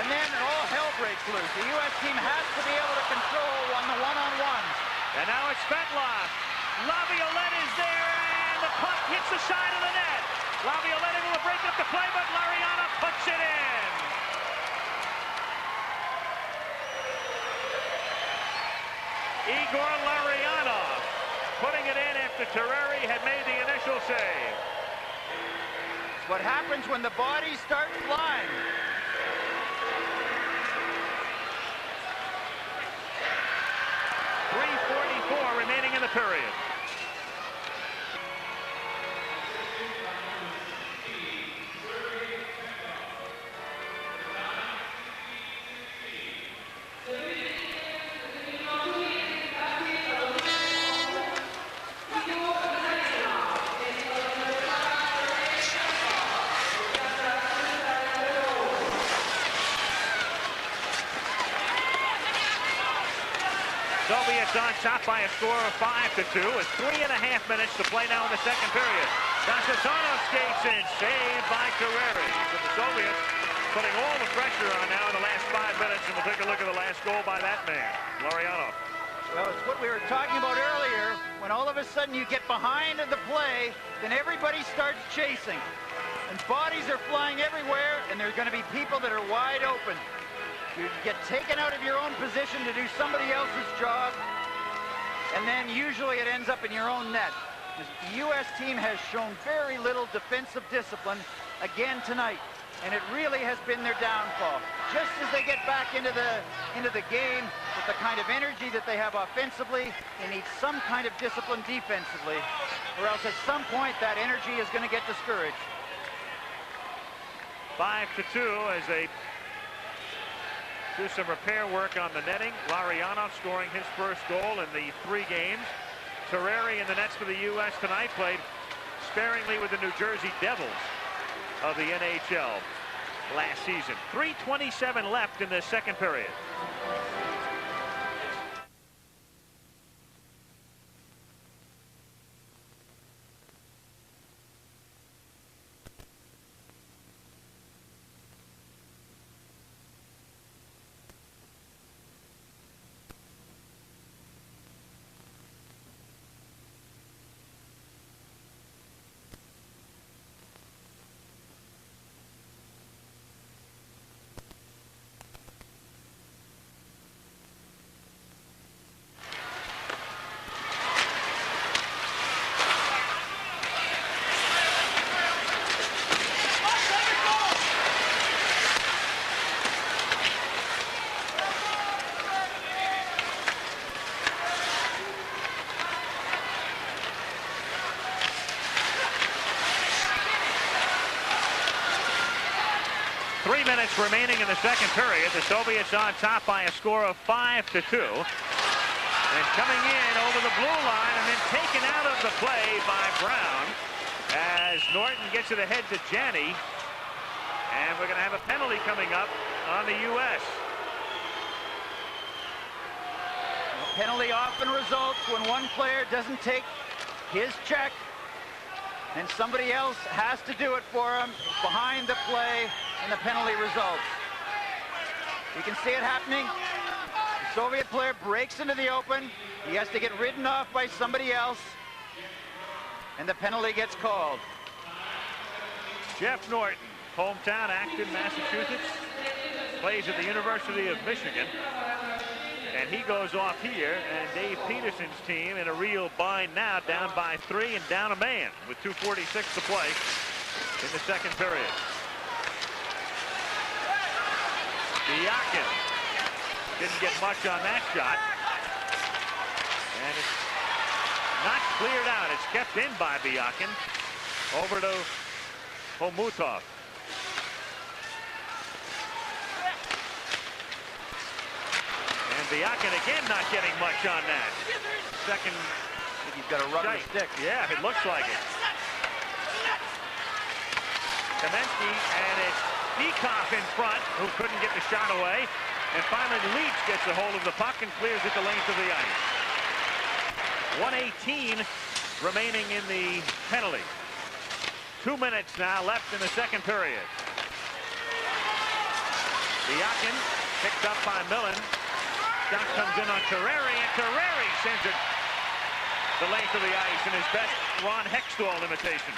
and then all hell breaks loose. The U.S. team has to be able to control on the one-on-ones. And now it's Svetlov. Laviolette is there, and the puck hits the side of the net. Laviolette able to break up the play, but Lariana puts it in. Igor Larionov putting it in after Terreri had made the initial save. It's what happens when the bodies start flying. .344 remaining in the period. Soviets on top by a score of 5-2 with 3.5 minutes to play now in the second period. Dasatonov skates in, saved by Terreri. So the Soviets putting all the pressure on now in the last 5 minutes, and we'll take a look at the last goal by that man, Lariano. Well, it's what we were talking about earlier. When all of a sudden you get behind the play, then everybody starts chasing. And bodies are flying everywhere, and there's going to be people that are wide open. You get taken out of your own position to do somebody else's job, and then usually it ends up in your own net. The U.S. team has shown very little defensive discipline again tonight, and it really has been their downfall. Just as they get back into the game with the kind of energy that they have offensively, they need some kind of discipline defensively, or else at some point that energy is going to get discouraged. 5-2 as they do some repair work on the netting. Lariano scoring his first goal in the 3 games. Terreri in the nets for the U.S. tonight played sparingly with the New Jersey Devils of the NHL last season. 3:27 left in the second period. 3 minutes remaining in the second period. The Soviets on top by a score of 5-2. And coming in over the blue line and then taken out of the play by Brown as Norton gets it ahead to Janney. And we're going to have a penalty coming up on the U.S. A penalty often results when one player doesn't take his check and somebody else has to do it for him behind the play, and the penalty results. You can see it happening. The Soviet player breaks into the open. He has to get ridden off by somebody else, and the penalty gets called. Jeff Norton, hometown, Acton, Massachusetts, plays at the University of Michigan. And he goes off here, and Dave Peterson's team in a real bind now, down by 3 and down a man with 2:46 to play in the second period. Biakin didn't get much on that shot. And it's not cleared out. It's kept in by Biakin. Over to Homutov. Biakin again not getting much on that. Second. I think he's got a rubber stick. Yeah, it looks like it. Kamensky, and it's Dikov in front, who couldn't get the shot away. And finally Leach gets a hold of the puck and clears it the length of the ice. 1:18 remaining in the penalty. 2 minutes now left in the second period. Biakin picked up by Millen. Shot comes in on Terreri, and Terreri sends it the length of the ice in his best Ron Hextall imitation.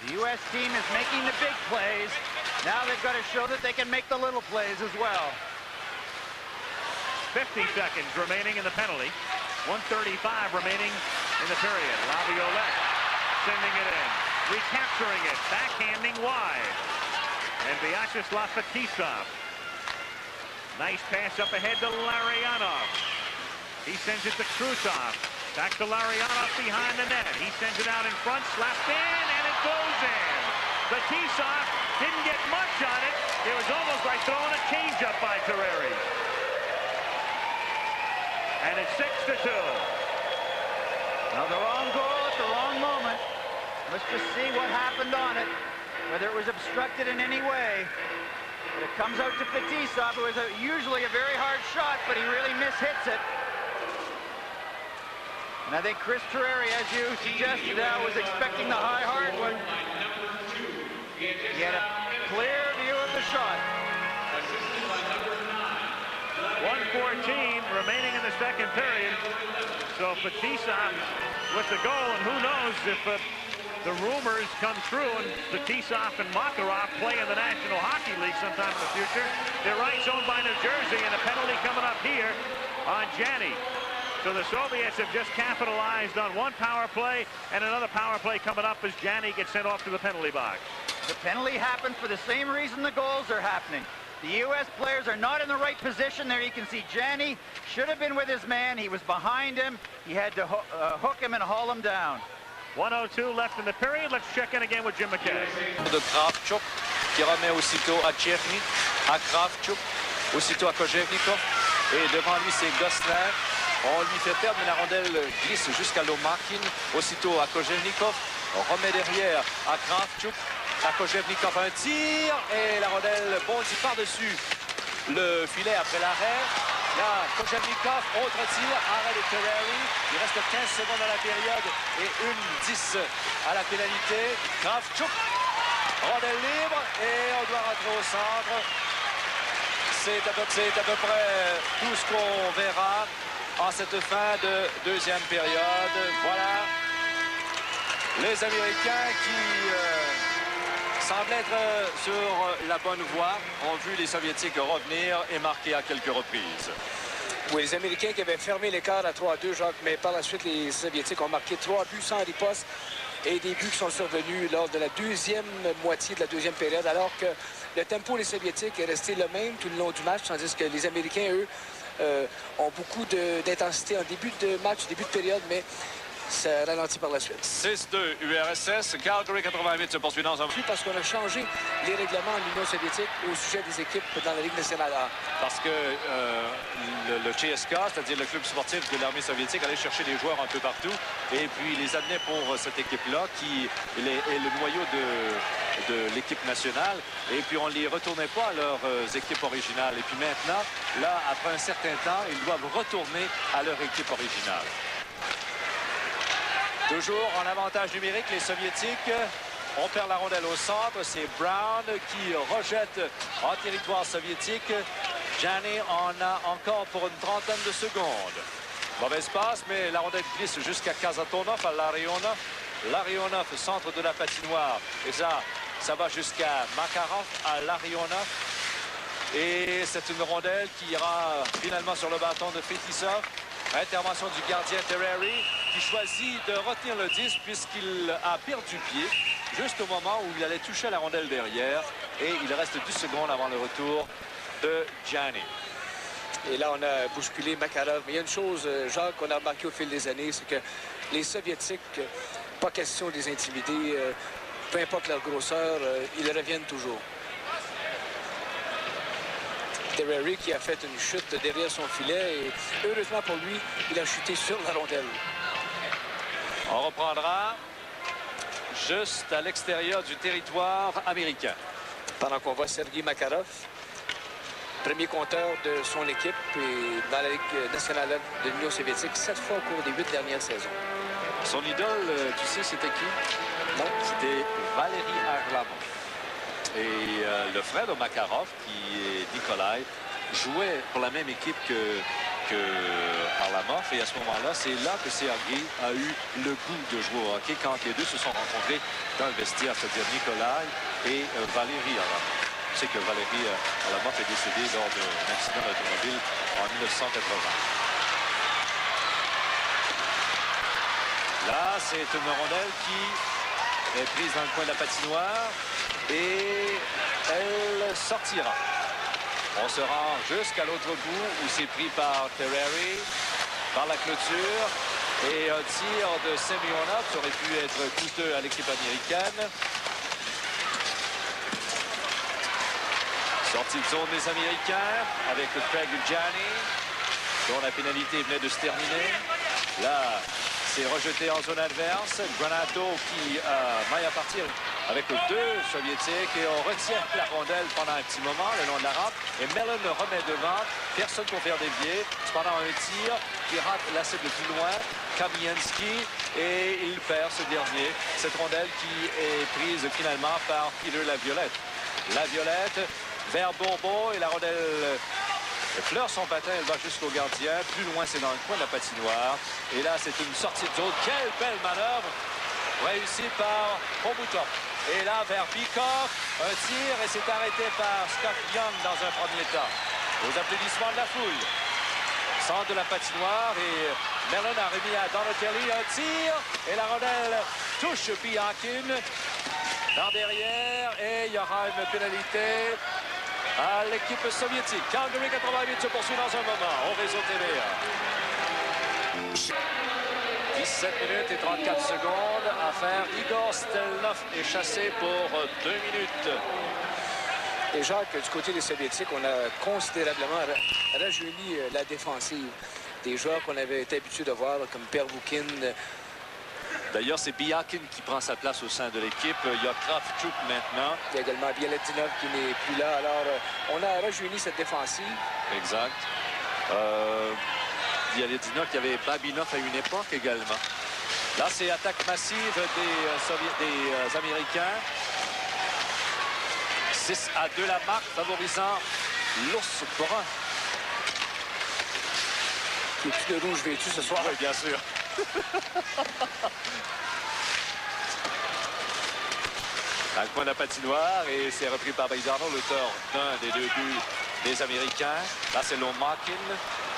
The U.S. team is making the big plays. Now they've got to show that they can make the little plays as well. 50 seconds remaining in the penalty. 1:35 remaining in the period. Laviolette sending it in, recapturing it, backhanding wide. And Vyacheslav Fetisov. Nice pass up ahead to Larionov. He sends it to Krutov. Back to Larionov behind the net. He sends it out in front, slapped in, and it goes in. Fetisov didn't get much on it. It was almost like throwing a changeup by Terreri. And it's 6-2. Now the wrong goal at the wrong moment. Let's just see what happened on it, whether it was obstructed in any way. But it comes out to Fetisov, who is usually a very hard shot, but he really mishits it. And I think Chris Terreri, as you suggested, was expecting the high hard one. He had a clear view of the shot. 1:14 remaining in the second period. So Fetisov with the goal, and who knows if the rumors come true and Fetisov and Makarov play in the National Hockey League sometime in the future. Their rights owned by New Jersey, and a penalty coming up here on Janney. So the Soviets have just capitalized on one power play, and another power play coming up as Janney gets sent off to the penalty box. The penalty happened for the same reason the goals are happening. The U.S. players are not in the right position there. You can see Janney should have been with his man. He was behind him. He had to hook him and haul him down. 1:02 left in the period. Let's check in again with Jim McKay. De Kravchuk qui remet aussitôt à Tcherny, à Kravchuk, aussitôt à Kojevnikov. Et devant lui, c'est Gosselin. On lui fait perdre, mais la rondelle glisse jusqu'à Lomakin. Aussitôt à Kojevnikov. On remet derrière à Kravchuk. À Kojevnikov, un tir. Et la rondelle bondit par-dessus le filet après l'arrêt. Là, Kojevnikov, autre tir, arrêt de Terreri. Il reste 15 secondes à la période et 1:10 à la pénalité. Kravchuk, rondelle libre et on doit rentrer au centre. C'est à peu près tout ce qu'on verra en cette fin de deuxième période. Voilà les Américains qui semblent être sur la bonne voie, ont vu les Soviétiques revenir et marquer à quelques reprises. Oui, les Américains qui avaient fermé l'écart à 3-2, Jacques, mais par la suite, les Soviétiques ont marqué 3 buts sans riposte et des buts qui sont survenus lors de la deuxième moitié de la deuxième période, alors que le tempo des Soviétiques est resté le même tout le long du match, tandis que les Américains, eux, ont beaucoup d'intensité en début de match, début de période, mais ça ralentit par la suite. 6-2 URSS. Calgary 88 se poursuit dans un... Parce qu'on a changé les règlements de l'Union soviétique au sujet des équipes dans la Ligue nationale A. Parce que le CSK, c'est-à-dire le club sportif de l'armée soviétique, allait chercher des joueurs un peu partout et puis les amenait pour cette équipe-là qui est le noyau de l'équipe nationale. Et puis on ne les retournait pas à leurs équipes originales. Et puis maintenant, là, après un certain temps, ils doivent retourner à leur équipe originale. Toujours en avantage numérique, les Soviétiques. On perd la rondelle au centre. C'est Brown qui rejette en territoire soviétique. Gianni en a encore pour une trentaine de secondes. Mauvaise passe, mais la rondelle glisse jusqu'à Kazatonov à Larionov. Larionov, centre de la patinoire. Et ça va jusqu'à Makarov à Larionov. Et c'est une rondelle qui ira finalement sur le bâton de Fetisov. Intervention du gardien Terreri qui choisit de retenir le disque puisqu'il a perdu pied juste au moment où il allait toucher la rondelle derrière. Et il reste 10 secondes avant le retour de Gianni. Et là, on a bousculé Makarov. Mais il y a une chose, Jacques, qu'on a remarqué au fil des années, c'est que les Soviétiques, pas question de les intimider, peu importe leur grosseur, ils reviennent toujours. Terreri qui a fait une chute derrière son filet et heureusement pour lui, il a chuté sur la rondelle. On reprendra juste à l'extérieur du territoire américain. Pendant qu'on voit Sergei Makarov, premier compteur de son équipe et dans la Ligue nationale de l'Union soviétique, 7 fois au cours des 8 dernières saisons. Son idole, tu sais, c'était qui? Non. C'était Valéry Arlamov. Et le frère de Makarov, qui est Nikolai, jouait pour la même équipe que Arlamov. Et à ce moment-là, c'est là que Sergei a eu le goût de jouer au hockey quand les deux se sont rencontrés dans le vestiaire, c'est-à-dire Nikolai et Valéry Arlamov. Tu sais que Valéry Arlamov est décédé lors d'un accident d'automobile en 1980. Là, c'est une rondelle qui est prise dans le coin de la patinoire. Et elle sortira. On se rend jusqu'à l'autre bout où c'est pris par Terreri, par la clôture. Et un tir de Semyonov, ça aurait pu être coûteux à l'équipe américaine. Sortie de zone des Américains avec Craig Gianni, dont la pénalité venait de se terminer. Là, c'est rejeté en zone adverse. Granato qui maille à partir avec deux Soviétiques et on retient la rondelle pendant un petit moment le long de la rampe et Mellon le remet devant, personne pour faire dévier. Cependant un tir qui rate la cible plus loin, Kamienski, et il perd ce dernier. Cette rondelle qui est prise finalement par Peter Laviolette. Laviolette vers Bourbeau et la rondelle effleure son patin, elle va jusqu'au gardien. Plus loin, c'est dans le coin de la patinoire. Et là, c'est une sortie de zone. Quelle belle manœuvre réussie par Obutov. Et là, vers Bikov, un tir et c'est arrêté par Scott Young dans un premier temps. Aux applaudissements de la foule. Centre de la patinoire et Mellon a remis à Donatelli un tir. Et la rondelle touche Biakin dans derrière. Et il y aura une pénalité à l'équipe soviétique. Calgary 88 se poursuit dans un moment au réseau TVA. 17 minutes et 34 secondes à faire. Igor Stelnov est chassé pour 2 minutes. Et Jacques, du côté des Soviétiques, on a considérablement rajeuni la défensive. Des joueurs qu'on avait été habitués de voir, comme Pervoukin. D'ailleurs, c'est Biakin qui prend sa place au sein de l'équipe. Il y a Kravchuk maintenant. Il y a également Bialetinov qui n'est plus là. Alors, on a rajeuni cette défensive. Exact. Bialetinov qui avait Babinov à une époque également. Là, c'est attaque massive des Américains. 6-2 la marque, favorisant l'ours brun. Il n'y a plus de rouge vêtu ce soir. Oui, bien sûr. Dans le coin de la patinoire et c'est repris par Baizarno, l'auteur d'un des deux buts des Américains. Là, c'est Lomakin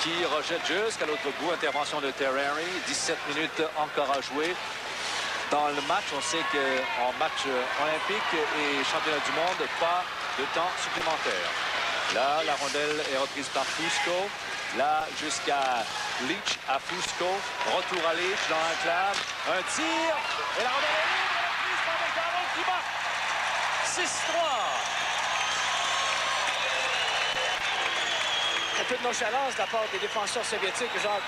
qui rejette jusqu'à l'autre bout. Intervention de Terreri. 17 minutes encore à jouer. Dans le match, on sait qu'en match olympique et championnat du monde, pas de temps supplémentaire. Là, la rondelle est reprise par Fusco. Là, jusqu'à Leach, à Fusco. Retour à Leach dans l'enclave. Un tir. Et la rondelle est libre. La prise par McDonald qui marque. 6-3. Un peu de nonchalance de la part des défenseurs soviétiques. Jacques.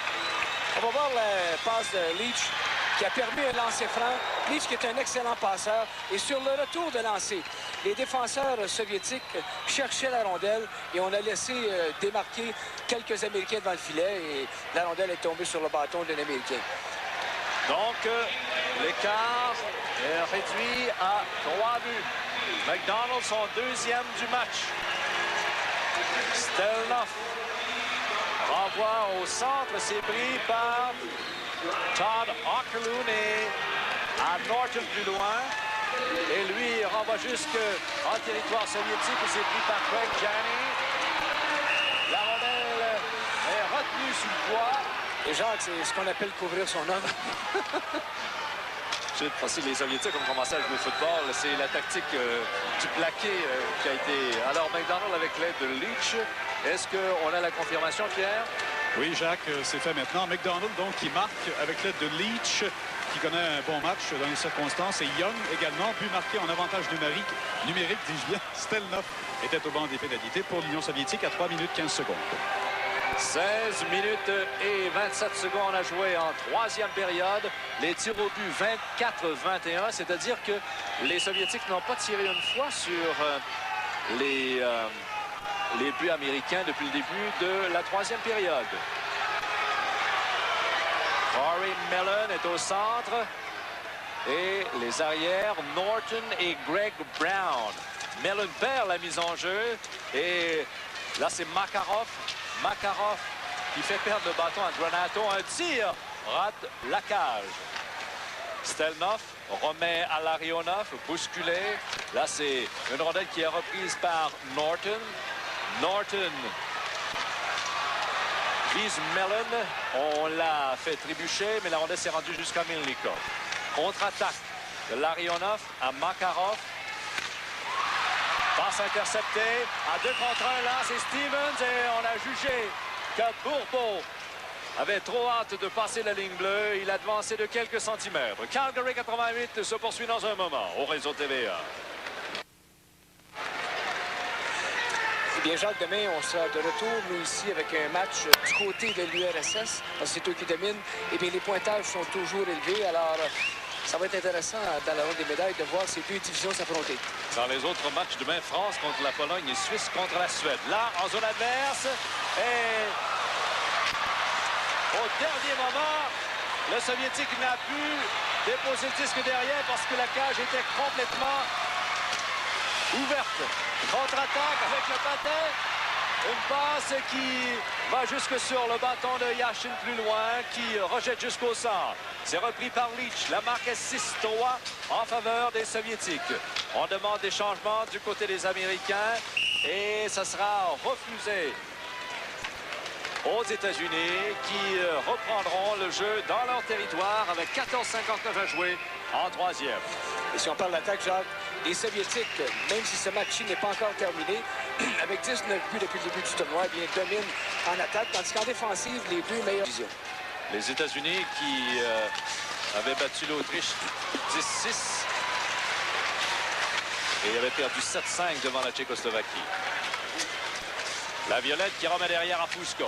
On va voir la passe de Leach qui a permis un lancer franc. Leach qui est un excellent passeur. Et sur le retour de lancer, les défenseurs soviétiques cherchaient la rondelle et on a laissé démarquer quelques Américains devant le filet et la rondelle est tombée sur le bâton d'un Américain. Donc, l'écart est réduit à 3 buts. McDonald, son deuxième du match. Stelnoff renvoie au centre, c'est pris par Todd Ockerloon et à Norton plus loin. Et lui renvoie jusqu'en territoire soviétique et c'est pris par Craig Janney. La rondelle est retenue sous le poids. Et Jacques, c'est ce qu'on appelle couvrir son homme. Si les Soviétiques ont commencé à jouer au football, c'est la tactique du plaqué qui a été... Alors, McDonald avec l'aide de Leach. Est-ce qu'on a la confirmation, Pierre? Oui, Jacques, c'est fait maintenant. McDonald, donc, qui marque avec l'aide de Leach, qui connaît un bon match dans les circonstances. Et Young également, but marqué en avantage numérique, dis-je bien. Stelnoff était au banc des pénalités pour l'Union soviétique à 3 minutes 15 secondes. 16 minutes et 27 secondes à jouer en troisième période. Les tirs au but 24-21, c'est-à-dire que les Soviétiques n'ont pas tiré une fois sur les buts américains depuis le début de la troisième période. Corey Mellon est au centre et les arrières Norton et Greg Brown. Mellon perd la mise en jeu et là c'est Makarov. Makarov qui fait perdre le bâton à Granato. Un tir rate la cage. Stelnoff remet à Larionov, bousculé. Là, c'est une rondelle qui est reprise par Norton. Norton vise Mellon. On l'a fait trébucher, mais la rondelle s'est rendue jusqu'à Milnikov. Contre-attaque de Larionov à Makarov. Passe interceptée, à 2 contre 1, là, c'est Stevens et on a jugé que Bourbeau avait trop hâte de passer la ligne bleue. Il a avancé de quelques centimètres. Calgary 88 se poursuit dans un moment au réseau TVA. Eh bien, Jacques, demain, on sera de retour, nous, ici, avec un match du côté de l'URSS. C'est eux qui dominent. Eh bien, les pointages sont toujours élevés. Alors, ça va être intéressant dans la ronde des médailles de voir ces deux divisions s'affronter. Dans les autres matchs demain, France contre la Pologne et Suisse contre la Suède. Là, en zone adverse. Et au dernier moment, le Soviétique n'a pu déposer le disque derrière parce que la cage était complètement ouverte. Contre-attaque avec le patin. Une passe qui va jusque sur le bâton de Yashin plus loin, qui rejette jusqu'au centre. C'est repris par Leach. La marque est 6-3 en faveur des Soviétiques. On demande des changements du côté des Américains et ça sera refusé aux États-Unis qui reprendront le jeu dans leur territoire avec 14,59 à jouer en troisième. Et si on parle d'attaque, Jacques, les Soviétiques, même si ce match n'est pas encore terminé, avec 19 buts depuis le début du tournoi, eh bien, dominent en attaque, tandis qu'en défensive, les deux meilleures divisions. Les États-Unis qui avaient battu l'Autriche 10-6 et avaient perdu 7-5 devant la Tchécoslovaquie. La Violette qui remet derrière à Fusco.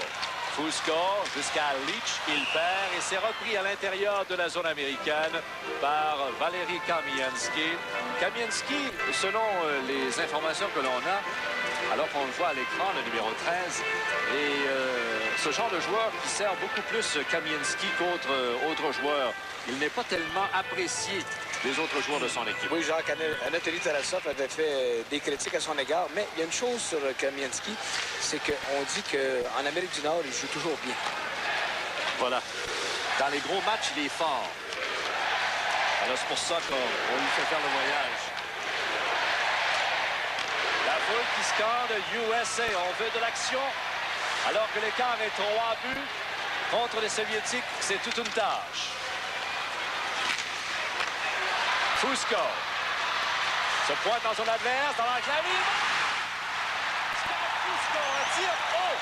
Fusco jusqu'à Leach, il perd et c'est repris à l'intérieur de la zone américaine par Valéry Kamienski. Kamienski, selon les informations que l'on a, alors qu'on le voit à l'écran, le numéro 13, et ce genre de joueur qui sert beaucoup plus Kamienski qu'autres joueurs. Il n'est pas tellement apprécié des autres joueurs de son équipe. Oui, Jacques, Anatoly Tarasov avait fait des critiques à son égard, mais il y a une chose sur Kamienski, c'est qu'on dit qu'en Amérique du Nord, il joue toujours bien. Voilà. Dans les gros matchs, il est fort. Alors c'est pour ça qu'on lui fait faire le voyage. La foule qui scande USA, on veut de l'action. Alors que l'écart est 3 buts contre les Soviétiques, c'est toute une tâche. Fusco se pointe dans son adverse, dans l'enclave. Fusco, un tir haut.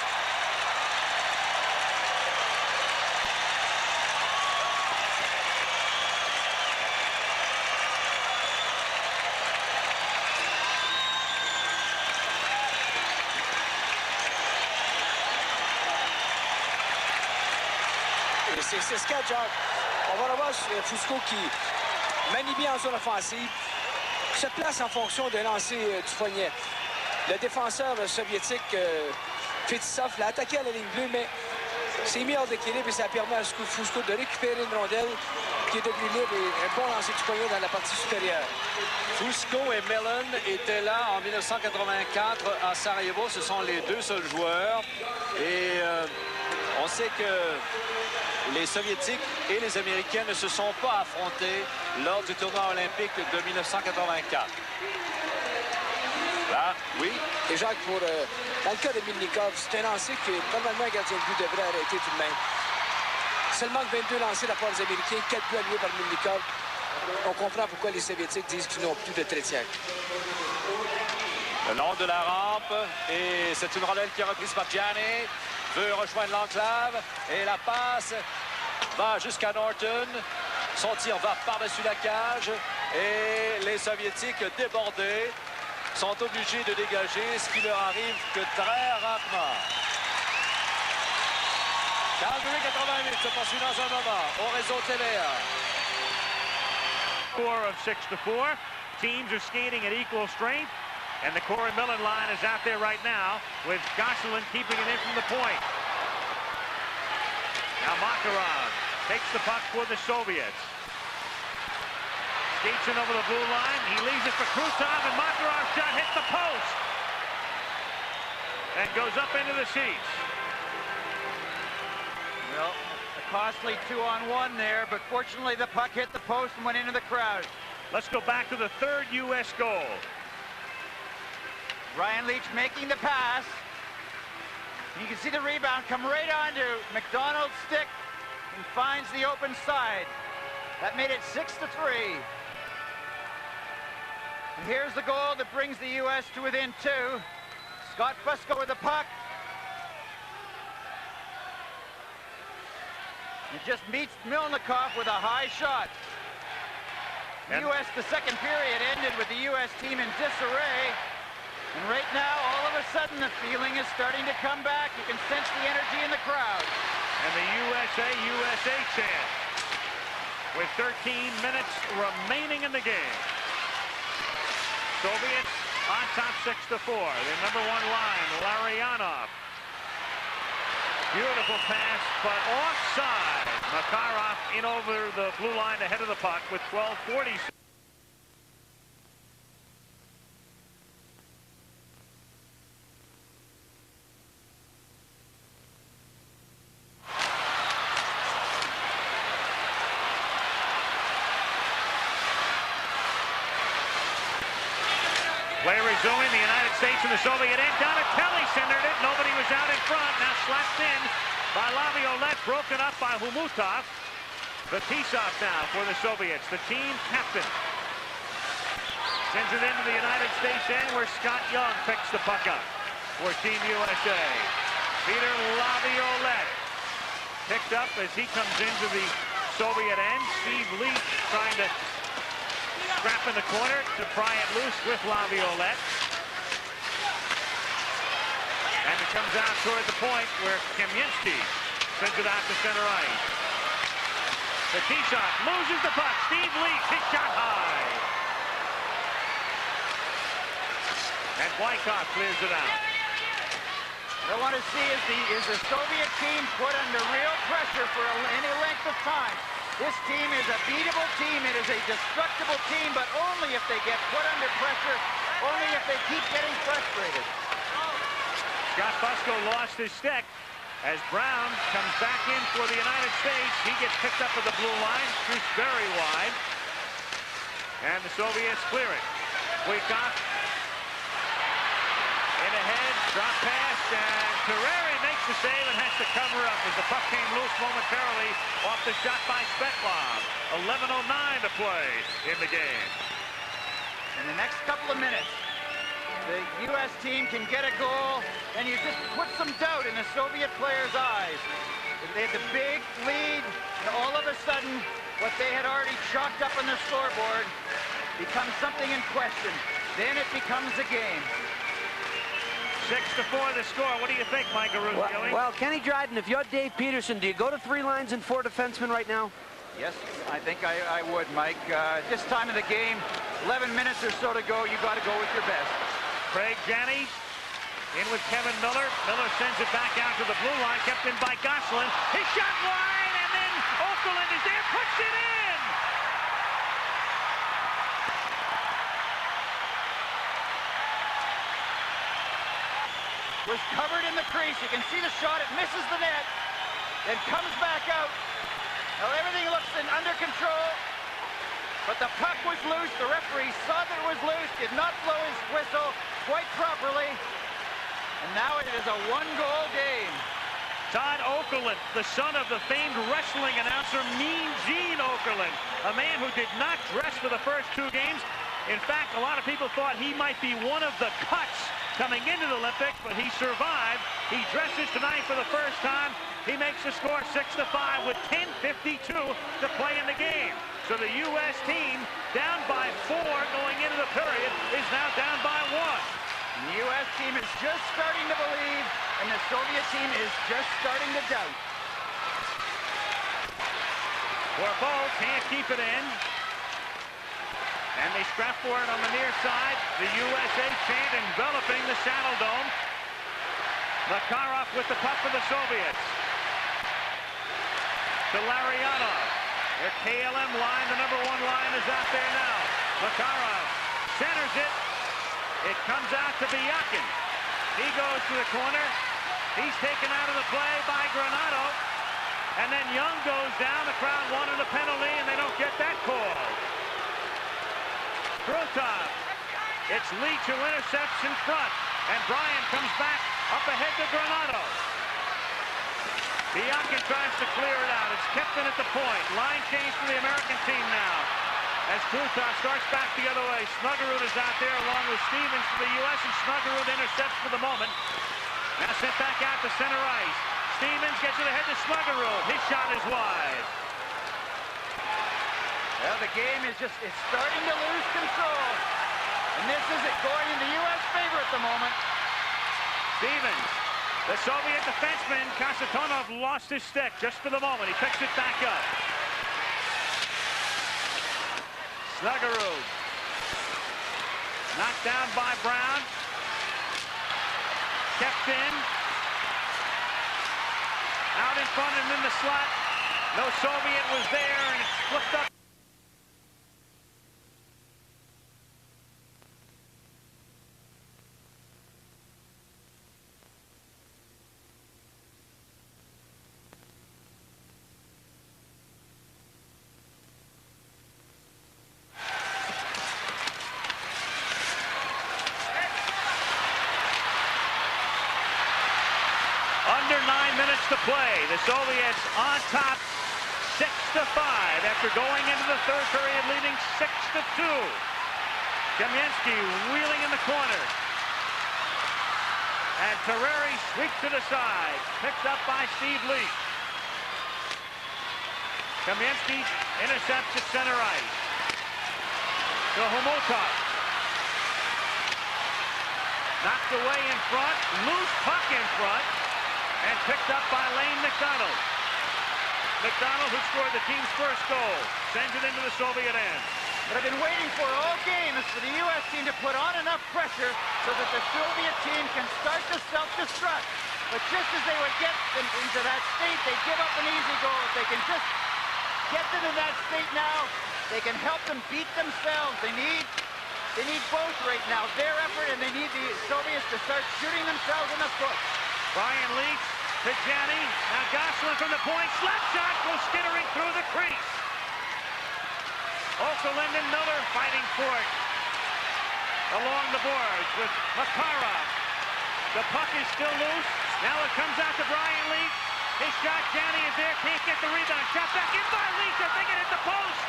Et c'est 6-4, Jacques. On va revoir Fusco qui manie bien en zone offensive, se place en fonction de lancer du poignet. Le défenseur soviétique Fetisov l'a attaqué à la ligne bleue, mais s'est mis hors d'équilibre et ça permet à Fusco de récupérer une rondelle qui est devenue libre et un bon lancer du poignet dans la partie supérieure. Fusco et Mellon étaient là en 1984 à Sarajevo. Ce sont les deux seuls joueurs. Et on sait que les Soviétiques et les Américains ne se sont pas affrontés lors du tournoi olympique de 1984. Là, oui. Et Jacques, dans le cas de Milnikov, c'est un lancer que normalement un gardien de but devrait arrêter tout de même. Seulement 22 lancés de la part des Américains, 4 buts alloués par Milnikov. On comprend pourquoi les Soviétiques disent qu'ils n'ont plus de trait de siècle. Le long de la rampe, et c'est une rondelle qui est reprise par Gianni. Veut rejoindre l'enclave, et la passe va jusqu'à Norton. Son tir va par-dessus la cage, et les Soviétiques débordés sont obligés de dégager, ce qui leur arrive que très rarement. Calgary 88 se poursuit dans un moment au réseau TVA. Score of 6-4. Teams are skating at equal strength, and the Corey Millen line is out there right now with Gosselin keeping it in from the point. Now Makarov takes the puck for the Soviets. Skates in over the blue line. He leaves it for Krutov, and Makarov's shot hits the post and goes up into the seats. Well, a costly 2-on-1 there, but fortunately the puck hit the post and went into the crowd. Let's go back to the third U.S. goal. Ryan Leach making the pass. You can see the rebound come right onto McDonald's stick and finds the open side. That made it 6-3. And here's the goal that brings the U.S. to within 2. Scott Fusco with the puck. It just meets Milnikov with a high shot. The U.S. the second period ended with the U.S. team in disarray. And right now, all of a sudden, the feeling is starting to come back. You can sense the energy in the crowd. And the USA chant with 13 minutes remaining in the game. Soviets on top 6-4. Their number one line, Larionov. Beautiful pass, but offside. Makarov in over the blue line ahead of the puck with 12:40. Play resuming, the United States and the Soviet end. Donatelli centered it. Nobody was out in front. Now slapped in by Laviolette. Broken up by Humutov. Fetisov now for the Soviets, the team captain. Sends it into the United States end where Scott Young picks the puck up for Team USA. Peter Laviolette picked up as he comes into the Soviet end. Steve Leach trying to scrap in the corner to pry it loose with Laviolette. And it comes out toward the point where Kamensky sends it out to center ice. Fetisov loses the puck. Steve Leach, his shot high. And Wyckoff clears it out. What I want to see is the Soviet team put under real pressure for any length of time. This team is a beatable team. It is a destructible team, but only if they get put under pressure, only if they keep getting frustrated. Scott Fusco lost his stick as Brown comes back in for the United States. He gets picked up at the blue line, shoots very wide, and the Soviets clear it. Wyckoff in ahead, drop pass, and Terreri makes the save and has to cover up as the puck came loose momentarily off the shot by Svetlov. 11:09 to play in the game. In the next couple of minutes, the U.S. team can get a goal, and you just put some doubt in the Soviet players' eyes. They had the big lead, and all of a sudden, what they had already chalked up on the scoreboard becomes something in question. Then it becomes a game. 6-4 the score. What do you think, Mike Aruzzi? Well, Kenny Dryden, if you're Dave Peterson, do you go to 3 lines and 4 defensemen right now? Yes, I think I would, Mike. This time of the game, 11 minutes or so to go, you got to go with your best. Craig Janney in with Kevin Miller. Miller sends it back out to the blue line, kept in by Gosselin. His shot wide, and then Okerlund is there, puts it in! Was covered in the crease. You can see the shot. It misses the net. Then comes back out. Now everything looks under control. But the puck was loose. The referee saw that it was loose. Did not blow his whistle quite properly. And now it is a 1-goal game. Todd Okerlund, the son of the famed wrestling announcer Mean Gene Okerlund, a man who did not dress for the first 2 games. In fact, a lot of people thought he might be one of the cuts coming into the Olympics, but he survived. He dresses tonight for the first time. He makes the score 6-5 with 10:52 to play in the game. So the U.S. team, down by 4 going into the period, is now down by 1. The U.S. team is just starting to believe, and the Soviet team is just starting to doubt. Bourbeau can't keep it in. And they scrap for it on the near side. The USA chant enveloping the Saddle Dome. Makarov with the puck for the Soviets. To Larionov. Their KLM line, the #1 line, is out there now. Makarov centers it. It comes out to Biakin. He goes to the corner. He's taken out of the play by Granato. And then Young goes down. The crowd wanted a penalty, and they don't get that call. Krutov. It's Leach who intercepts in front. And Bryan comes back up ahead to Granato. Biakin tries to clear it out. It's kept in at the point. Line change for the American team now. As Krutov starts back the other way. Snuggerud is out there along with Stevens for the U.S. and Snuggerud intercepts for the moment. Now sent back out to center ice. Stevens gets it ahead to Snuggerud. His shot is wide. Well, the game is it's starting to lose control. And this is it going in the U.S. favor at the moment. Stevens, the Soviet defenseman, Kasatonov, lost his stick just for the moment. He picks it back up. Snuggerud. Knocked down by Brown. Kept in. Out in front and in the slot. No Soviet was there, and it's flipped up. Under 9 minutes to play. The Soviets on top 6-5 after going into the third period leading 6-2. Kamensky wheeling in the corner. And Terreri sweeps to the side. Picked up by Steve Leach. Kamensky intercepts at center ice. To Homotov. Knocked away in front. Loose puck in front. And picked up by Lane McDonald. McDonald, who scored the team's first goal, sends it into the Soviet end. What I've been waiting for all game is for the U.S. team to put on enough pressure so that the Soviet team can start to self-destruct. But just as they would get into that state, they give up an easy goal. If they can just get them in that state now, they can help them beat themselves. They need both right now, their effort, and they need the Soviets to start shooting themselves in the foot. Brian Leach to Janney. Now Gosselin from the point. Slap shot goes skittering through the crease. Okerlund and Miller fighting for it. Along the boards with Makarov. The puck is still loose. Now it comes out to Brian Leach. His shot, Janney is there. Can't get the rebound. Shot back in by Leach. I think it hit the post.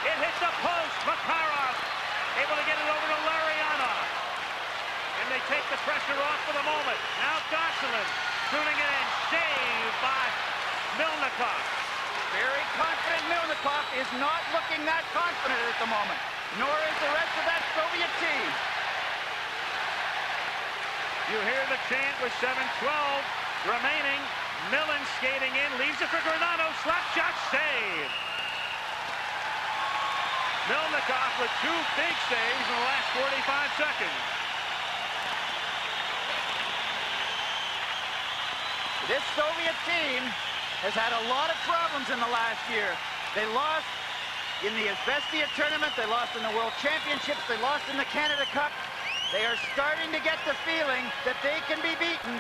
It hit the post. Makarov able to get it over to Larionov. And they take the pressure off for the moment. Now Gosselin shooting it in. Saved by Milnikov. Very confident Milnikov is not looking that confident at the moment. Nor is the rest of that Soviet team. You hear the chant with 7:12 remaining. Millen skating in, leaves it for Granato. Slap shot save. Milnikov with 2 big saves in the last 45 seconds. This Soviet team has had a lot of problems in the last year. They lost in the Izvestia tournament, they lost in the World Championships, they lost in the Canada Cup. They are starting to get the feeling that they can be beaten,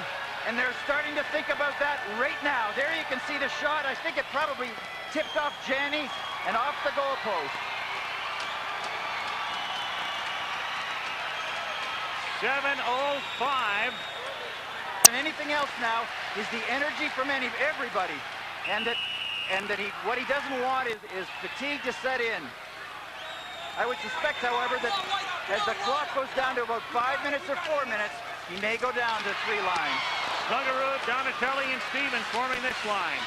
and they're starting to think about that right now. There you can see the shot. I think it probably tipped off Janney and off the goalpost. 7:05. And anything else now is the energy from everybody, and that what he doesn't want is fatigue to set in. I would suspect, however, that as the clock goes down to about 5 minutes or 4 minutes, he may go down to 3 lines. Snuggerud, Donatelli, and Stevens forming this line.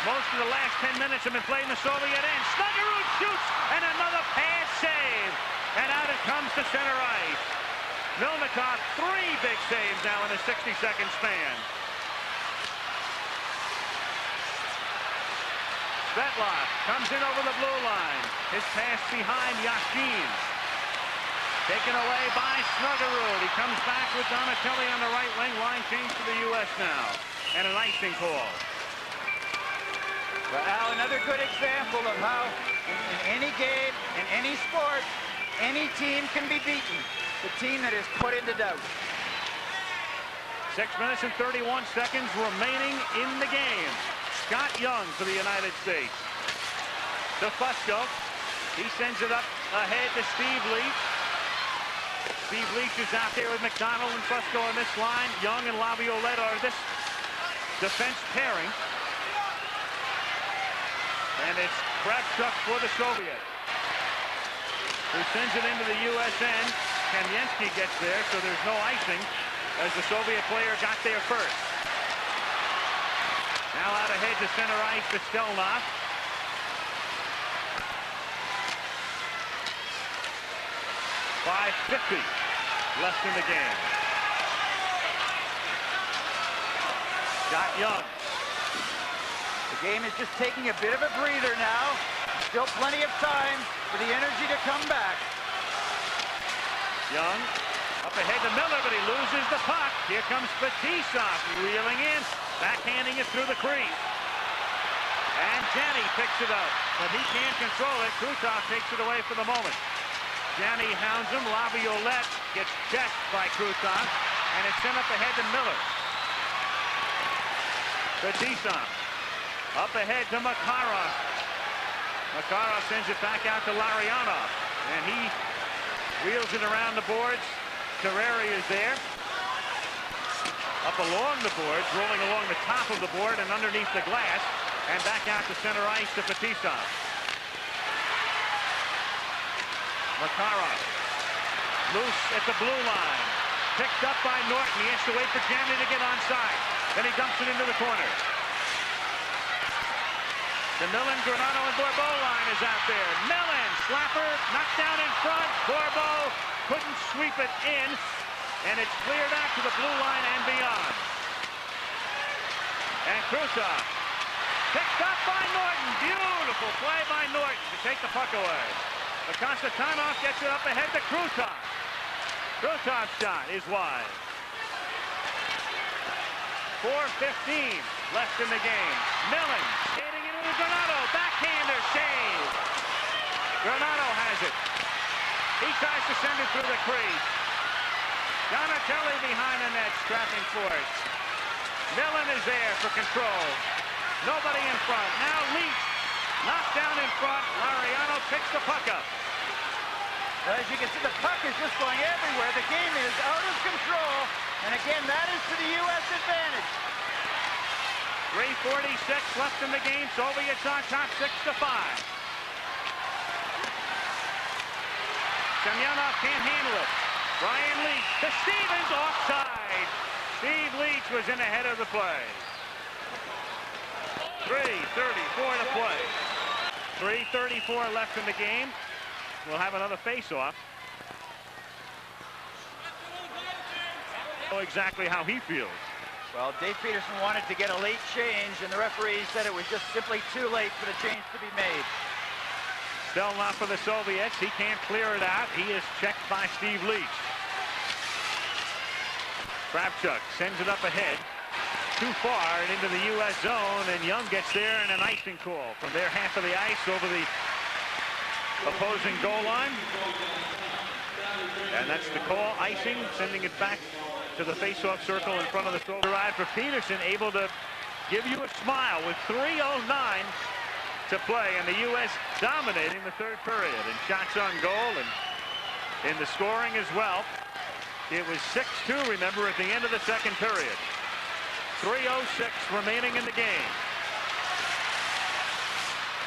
Most of the last 10 minutes have been played in the Soviet end. Snuggerud shoots, and another pad save. And out it comes to center ice. Milnikov, 3 big saves now in a 60-second span. Svetlov comes in over the blue line. His pass behind Yashin. Taken away by Snuggerud. He comes back with Donatelli on the right wing. Line change to the U.S. now. And an icing call. Well, Al, another good example of how in any game, in any sport, any team can be beaten. The team that is put into doubt. 6 minutes and 31 seconds remaining in the game. Scott Young for the United States. To Fusco. He sends it up ahead to Steve Leach. Steve Leach is out there with McDonald and Fusco on this line. Young and Laviolette are this defense pairing. And it's Kravchuk for the Soviet, who sends it into the U.S. end. Kamensky gets there, so there's no icing as the Soviet player got there first. Now out ahead to center ice to Stelnov. .550 left in the game. Scott Young. The game is just taking a bit of a breather now. Still plenty of time for the energy to come back. Young up ahead to Miller, but he loses the puck. Here comes Fetisov wheeling in, backhanding it through the crease. And Janney picks it up, but he can't control it. Krutov takes it away for the moment. Janney hounds him. Laviolette gets checked by Krutov, and it's sent up ahead to Miller. Fetisov up ahead to Makarov. Makarov sends it back out to Larionov, and he wheels it around the boards. Terreri is there. Up along the boards, rolling along the top of the board and underneath the glass. And back out to center ice to Fetisov. Makarov. Loose at the blue line. Picked up by Norton. He has to wait for Janney to get onside. Then he dumps it into the corner. The Millen, Granato, and Bourbeau line is out there. Millen, slapper, knocked down in front. Bourbeau couldn't sweep it in, and it's cleared out to the blue line and beyond. And Krutov picked up by Norton. Beautiful play by Norton to take the puck away. But Konstantinov gets it up ahead to Krutov. Krutov's shot is wide. 4:15 left in the game. Millen skating into Granato. Backhander save. Granato has it. He tries to send it through the crease. Donatelli behind the net, strapping for it. Millen is there for control. Nobody in front. Now Leach knocked down in front. Lariano picks the puck up. As you can see, the puck is just going everywhere. The game is out of control. And again, that is to the U.S. advantage. 3:46 left in the game. Soviets on top, 6-5. Semyonov can't handle it. Brian Leach to Stevens, offside. Steve Leach was in ahead of the play. 3:34 to play. 3:34 left in the game. We'll have another face-off. know exactly how he feels. Well, Dave Peterson wanted to get a late change, and the referee said it was just simply too late for the change to be made. Still not for the Soviets. He can't clear it out. He is checked by Steve Leach. Kravchuk sends it up ahead. Too far and into the U.S. zone, and Young gets there and an icing call from their half of the ice over the opposing goal line. And that's the call, icing, sending it back to the face-off circle in front of the Soviet ride for Peterson, able to give you a smile with 3:09 to play, and the U.S. dominating the third period in shots on goal and in the scoring as well. It was 6-2, remember, at the end of the second period. 3:06 remaining in the game.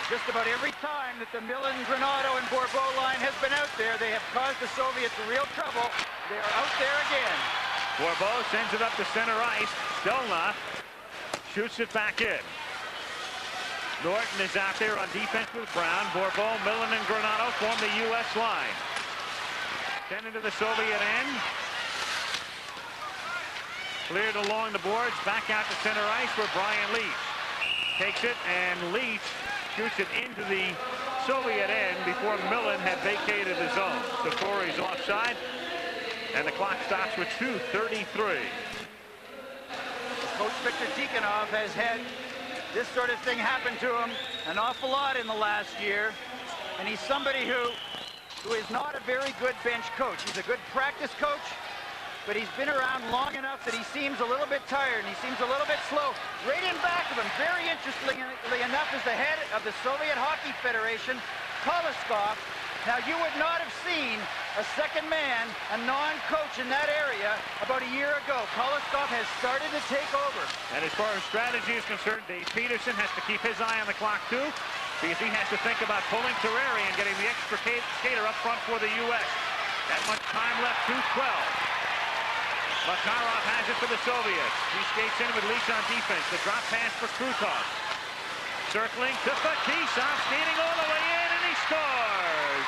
Just about every time that the Millen, Granato, and Bourbeau line has been out there, they have caused the Soviets real trouble. They are out there again. Bourbeau sends it up to center ice. Stelnoff shoots it back in. Norton is out there on defense with Brown. Bourbeau, Millen, and Granato form the U.S. line. Send into the Soviet end. Cleared along the boards, back out to center ice where Brian Leach takes it, and Leach shoots it into the Soviet end before Millen had vacated the zone. So Corey's offside, and the clock stops with 2:33. Coach Victor Tikhonov has had this sort of thing happen to him an awful lot in the last year, and he's somebody who is not a very good bench coach. He's a good practice coach, but he's been around long enough that he seems a little bit tired and he seems a little bit slow. Right in back of him, very interestingly enough, is the head of the Soviet Hockey Federation, Koloskov. Now, you would not have seen a second man, a non-coach in that area about a year ago. Koloskov has started to take over. And as far as strategy is concerned, Dave Peterson has to keep his eye on the clock too, because he has to think about pulling Terreri and getting the extra skater up front for the U.S. That much time left, 2:12. Makarov has it for the Soviets. He skates in with Leach on defense. The drop pass for Krutov. Circling to Fetisov, skating all the way in, and he scores!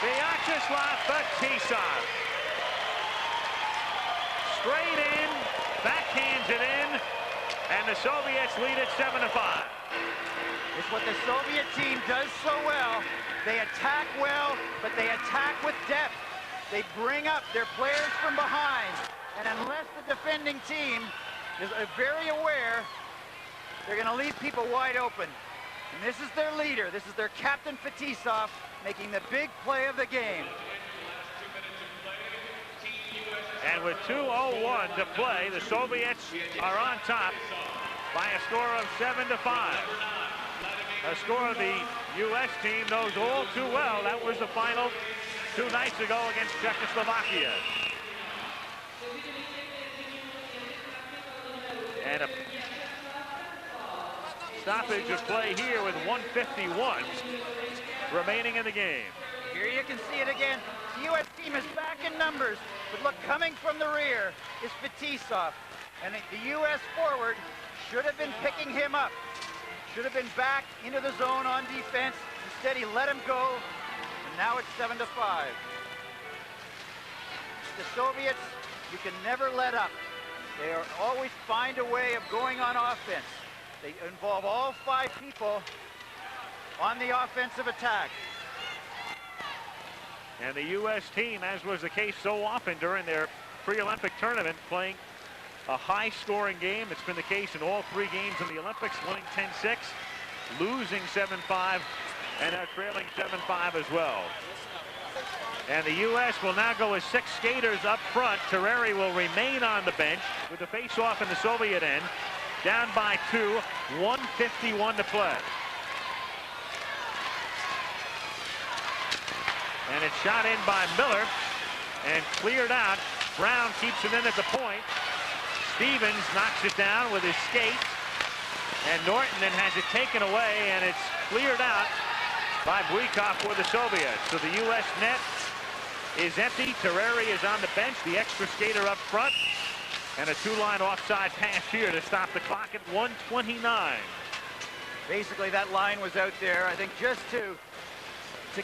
Vyacheslav Fetisov. Straight in, backhands it in, and the Soviets lead at 7-5. It's what the Soviet team does so well. They attack well, but they attack with depth. They bring up their players from behind, and unless the defending team is very aware, they're going to leave people wide open. And this is their leader. This is their captain, Fetisov, making the big play of the game. And with 2:01 to play, the Soviets are on top by a score of 7-5. A score the U.S. team knows all too well. That was the final 2 nights ago against Czechoslovakia. And a stoppage of play here with 1:51 remaining in the game. Here you can see it again. The U.S. team is back in numbers, but look, coming from the rear is Fetisov. And the U.S. forward should have been picking him up. Should have been back into the zone on defense. Instead, he let him go. And now it's 7-5. The Soviets, you can never let up. They always find a way of going on offense. They involve all 5 people on the offensive attack. And the U.S. team, as was the case so often during their pre-Olympic tournament, playing a high-scoring game. It's been the case in all 3 games in the Olympics, winning 10-6, losing 7-5, and now trailing 7-5 as well. And the U.S. will now go with 6 skaters up front. Terreri will remain on the bench with the face-off in the Soviet end. Down by 2, 1:51 to play. And it's shot in by Miller and cleared out. Brown keeps it in at the point. Stevens knocks it down with his skate. And Norton then has it taken away, and it's cleared out by Buikov for the Soviets. So the U.S. net is empty. Terreri is on the bench, the extra skater up front. And a 2-line offside pass here to stop the clock at 1:29. Basically, that line was out there, I think, just to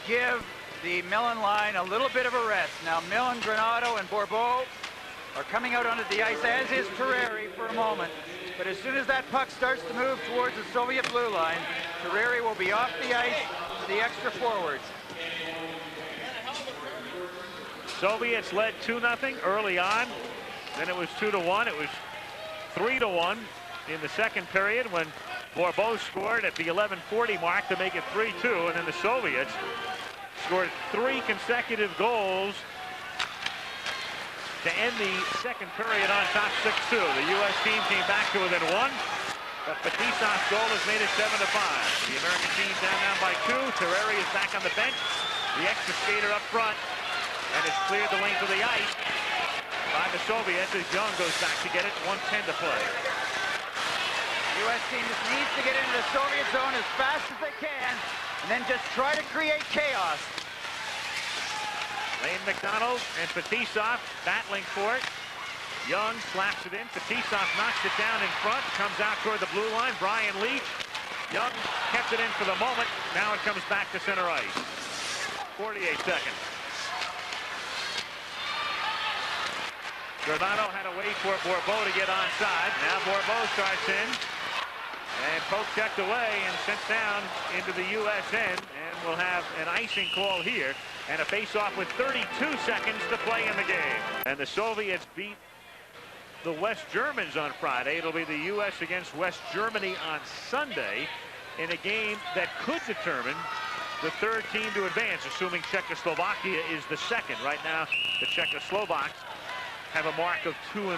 give the Millen line a little bit of a rest. Now, Millen, Granato, and Bourbeau are coming out onto the ice, as is Terreri for a moment. But as soon as that puck starts to move towards the Soviet blue line, Terreri will be off the ice to the extra forwards. Soviets led 2-0 early on. Then it was 2-1. It was 3-1 in the second period when Bourbeau scored at the 11:40 mark to make it 3-2. And then the Soviets scored 3 consecutive goals to end the second period on top 6-2. The U.S. team came back to within 1. But Fetisov's goal has made it 7-5. The American team's down now by 2. Terreri is back on the bench. The extra skater up front. And it's cleared the length of the ice by the Soviets as Young goes back to get it. 1:10 to play. The U.S. team just needs to get into the Soviet zone as fast as they can and then just try to create chaos. Lane McDonald and Fetisov battling for it. Young slaps it in. Fetisov knocks it down in front. Comes out toward the blue line. Brian Leach. Young kept it in for the moment. Now it comes back to center ice. 48 seconds. Granado had to wait for Bourbeau to get onside. Now Bourbeau starts in. And poke checked away and sent down into the U.S. end. And we'll have an icing call here. And a face-off with 32 seconds to play in the game. And the Soviets beat the West Germans on Friday. It'll be the U.S. against West Germany on Sunday in a game that could determine the third team to advance, assuming Czechoslovakia is the second. Right now, the Czechoslovaks have a mark of 2-1.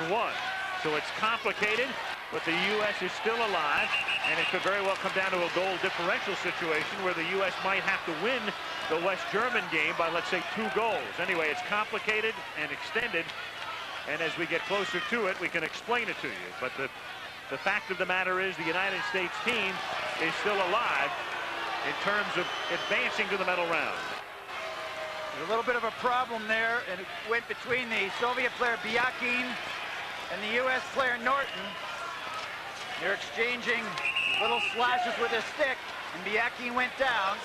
So it's complicated, but the U.S. is still alive, and it could very well come down to a goal differential situation where the U.S. might have to win the West German game by, let's say, 2 goals. Anyway, it's complicated and extended, and as we get closer to it, we can explain it to you. But the fact of the matter is the United States team is still alive in terms of advancing to the medal round. There's a little bit of a problem there, and it went between the Soviet player Byakin and the U.S. player Norton. They're exchanging little slashes with a stick, and Byakin went down.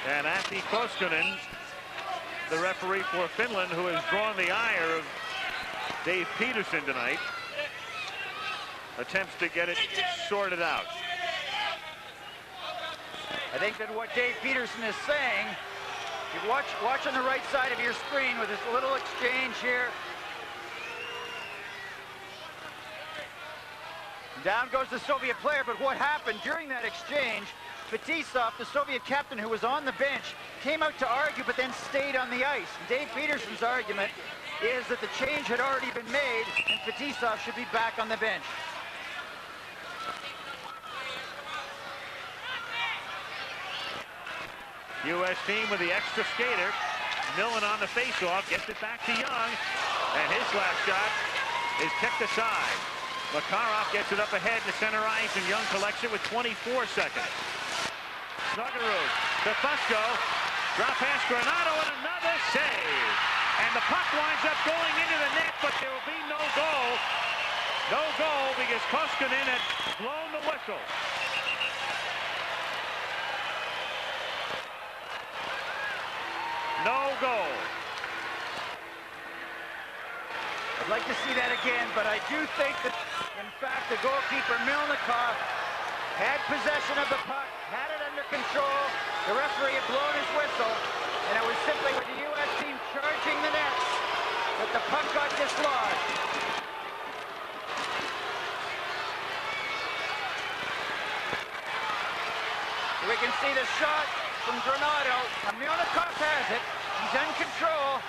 And Antti Koskinen, the referee for Finland, who has drawn the ire of Dave Peterson tonight, attempts to get it sorted out. I think that what Dave Peterson is saying, you watch on the right side of your screen with this little exchange here. Down goes the Soviet player, but what happened during that exchange, Fetisov, the Soviet captain who was on the bench, came out to argue but then stayed on the ice. Dave Peterson's argument is that the change had already been made and Fetisov should be back on the bench. U.S. team with the extra skater. Millen on the faceoff, gets it back to Young, and his last shot is kicked aside. Makarov gets it up ahead to center ice, and Young collects it with 24 seconds. Snuggerud to Fusco, drop pass Granado, and another save. And the puck winds up going into the net, but there will be no goal. No goal because Koskinen had blown the whistle. No goal. I'd like to see that again, but I do think that, in fact, the goalkeeper, Milnikov, had possession of the puck, had it under control. The referee had blown his whistle, and it was simply with the U.S. team charging the net that the puck got dislodged. We can see the shot from Granado. Milnikov has it. He's in control.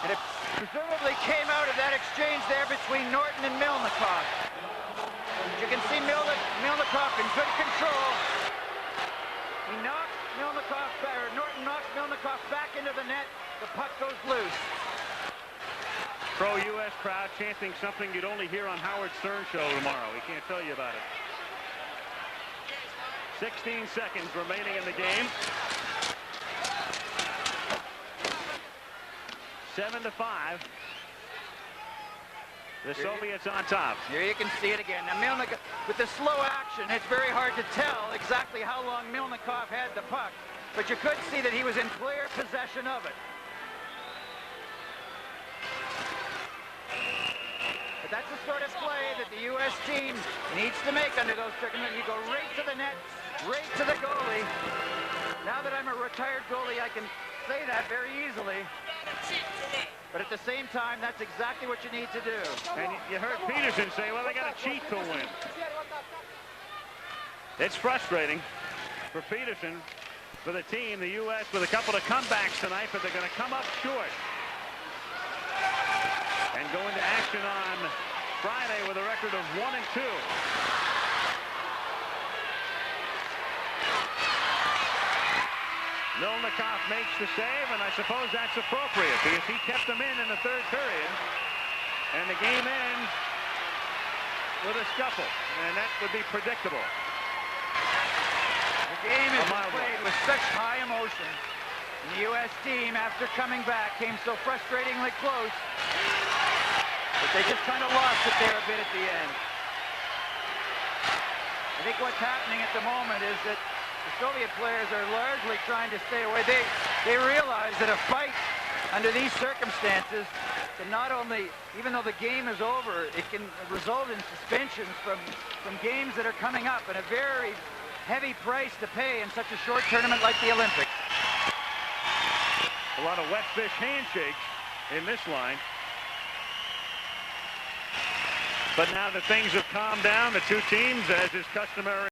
And it presumably came out of that exchange there between Norton and Milnikov. You can see Milnikov in good control. He knocked Milnikov, or Norton knocks Milnikov back into the net. The puck goes loose. Pro-U.S. crowd chanting something you'd only hear on Howard Stern show tomorrow. We can't tell you about it. 16 seconds remaining in the game. 7-5. The Soviets on top. Here you can see it again. Now Milnikov, with the slow action, it's very hard to tell exactly how long Milnikov had the puck, but you could see that he was in clear possession of it. But that's the sort of play that the U.S. team needs to make under those circumstances. You go right to the net, right to the goalie. Now that I'm a retired goalie, I can say that very easily. But at the same time, that's exactly what you need to do. And you heard Peterson say, well, they got to cheat to win. It's frustrating for Peterson, for the team, the U.S., with a couple of comebacks tonight, but they're going to come up short and go into action on Friday with a record of 1-2. Milnikov makes the save, and I suppose that's appropriate because he kept them in the third period, and the game ends with a scuffle, and that would be predictable. The game is played with such high emotion. And the U.S. team, after coming back, came so frustratingly close, but they just kind of lost it there a bit at the end. I think what's happening at the moment is that the Soviet players are largely trying to stay away. They realize that a fight under these circumstances can not only, even though the game is over, it can result in suspensions from games that are coming up, and a very heavy price to pay in such a short tournament like the Olympics. A lot of wet fish handshakes in this line. But now that things have calmed down, the two teams, as is customary,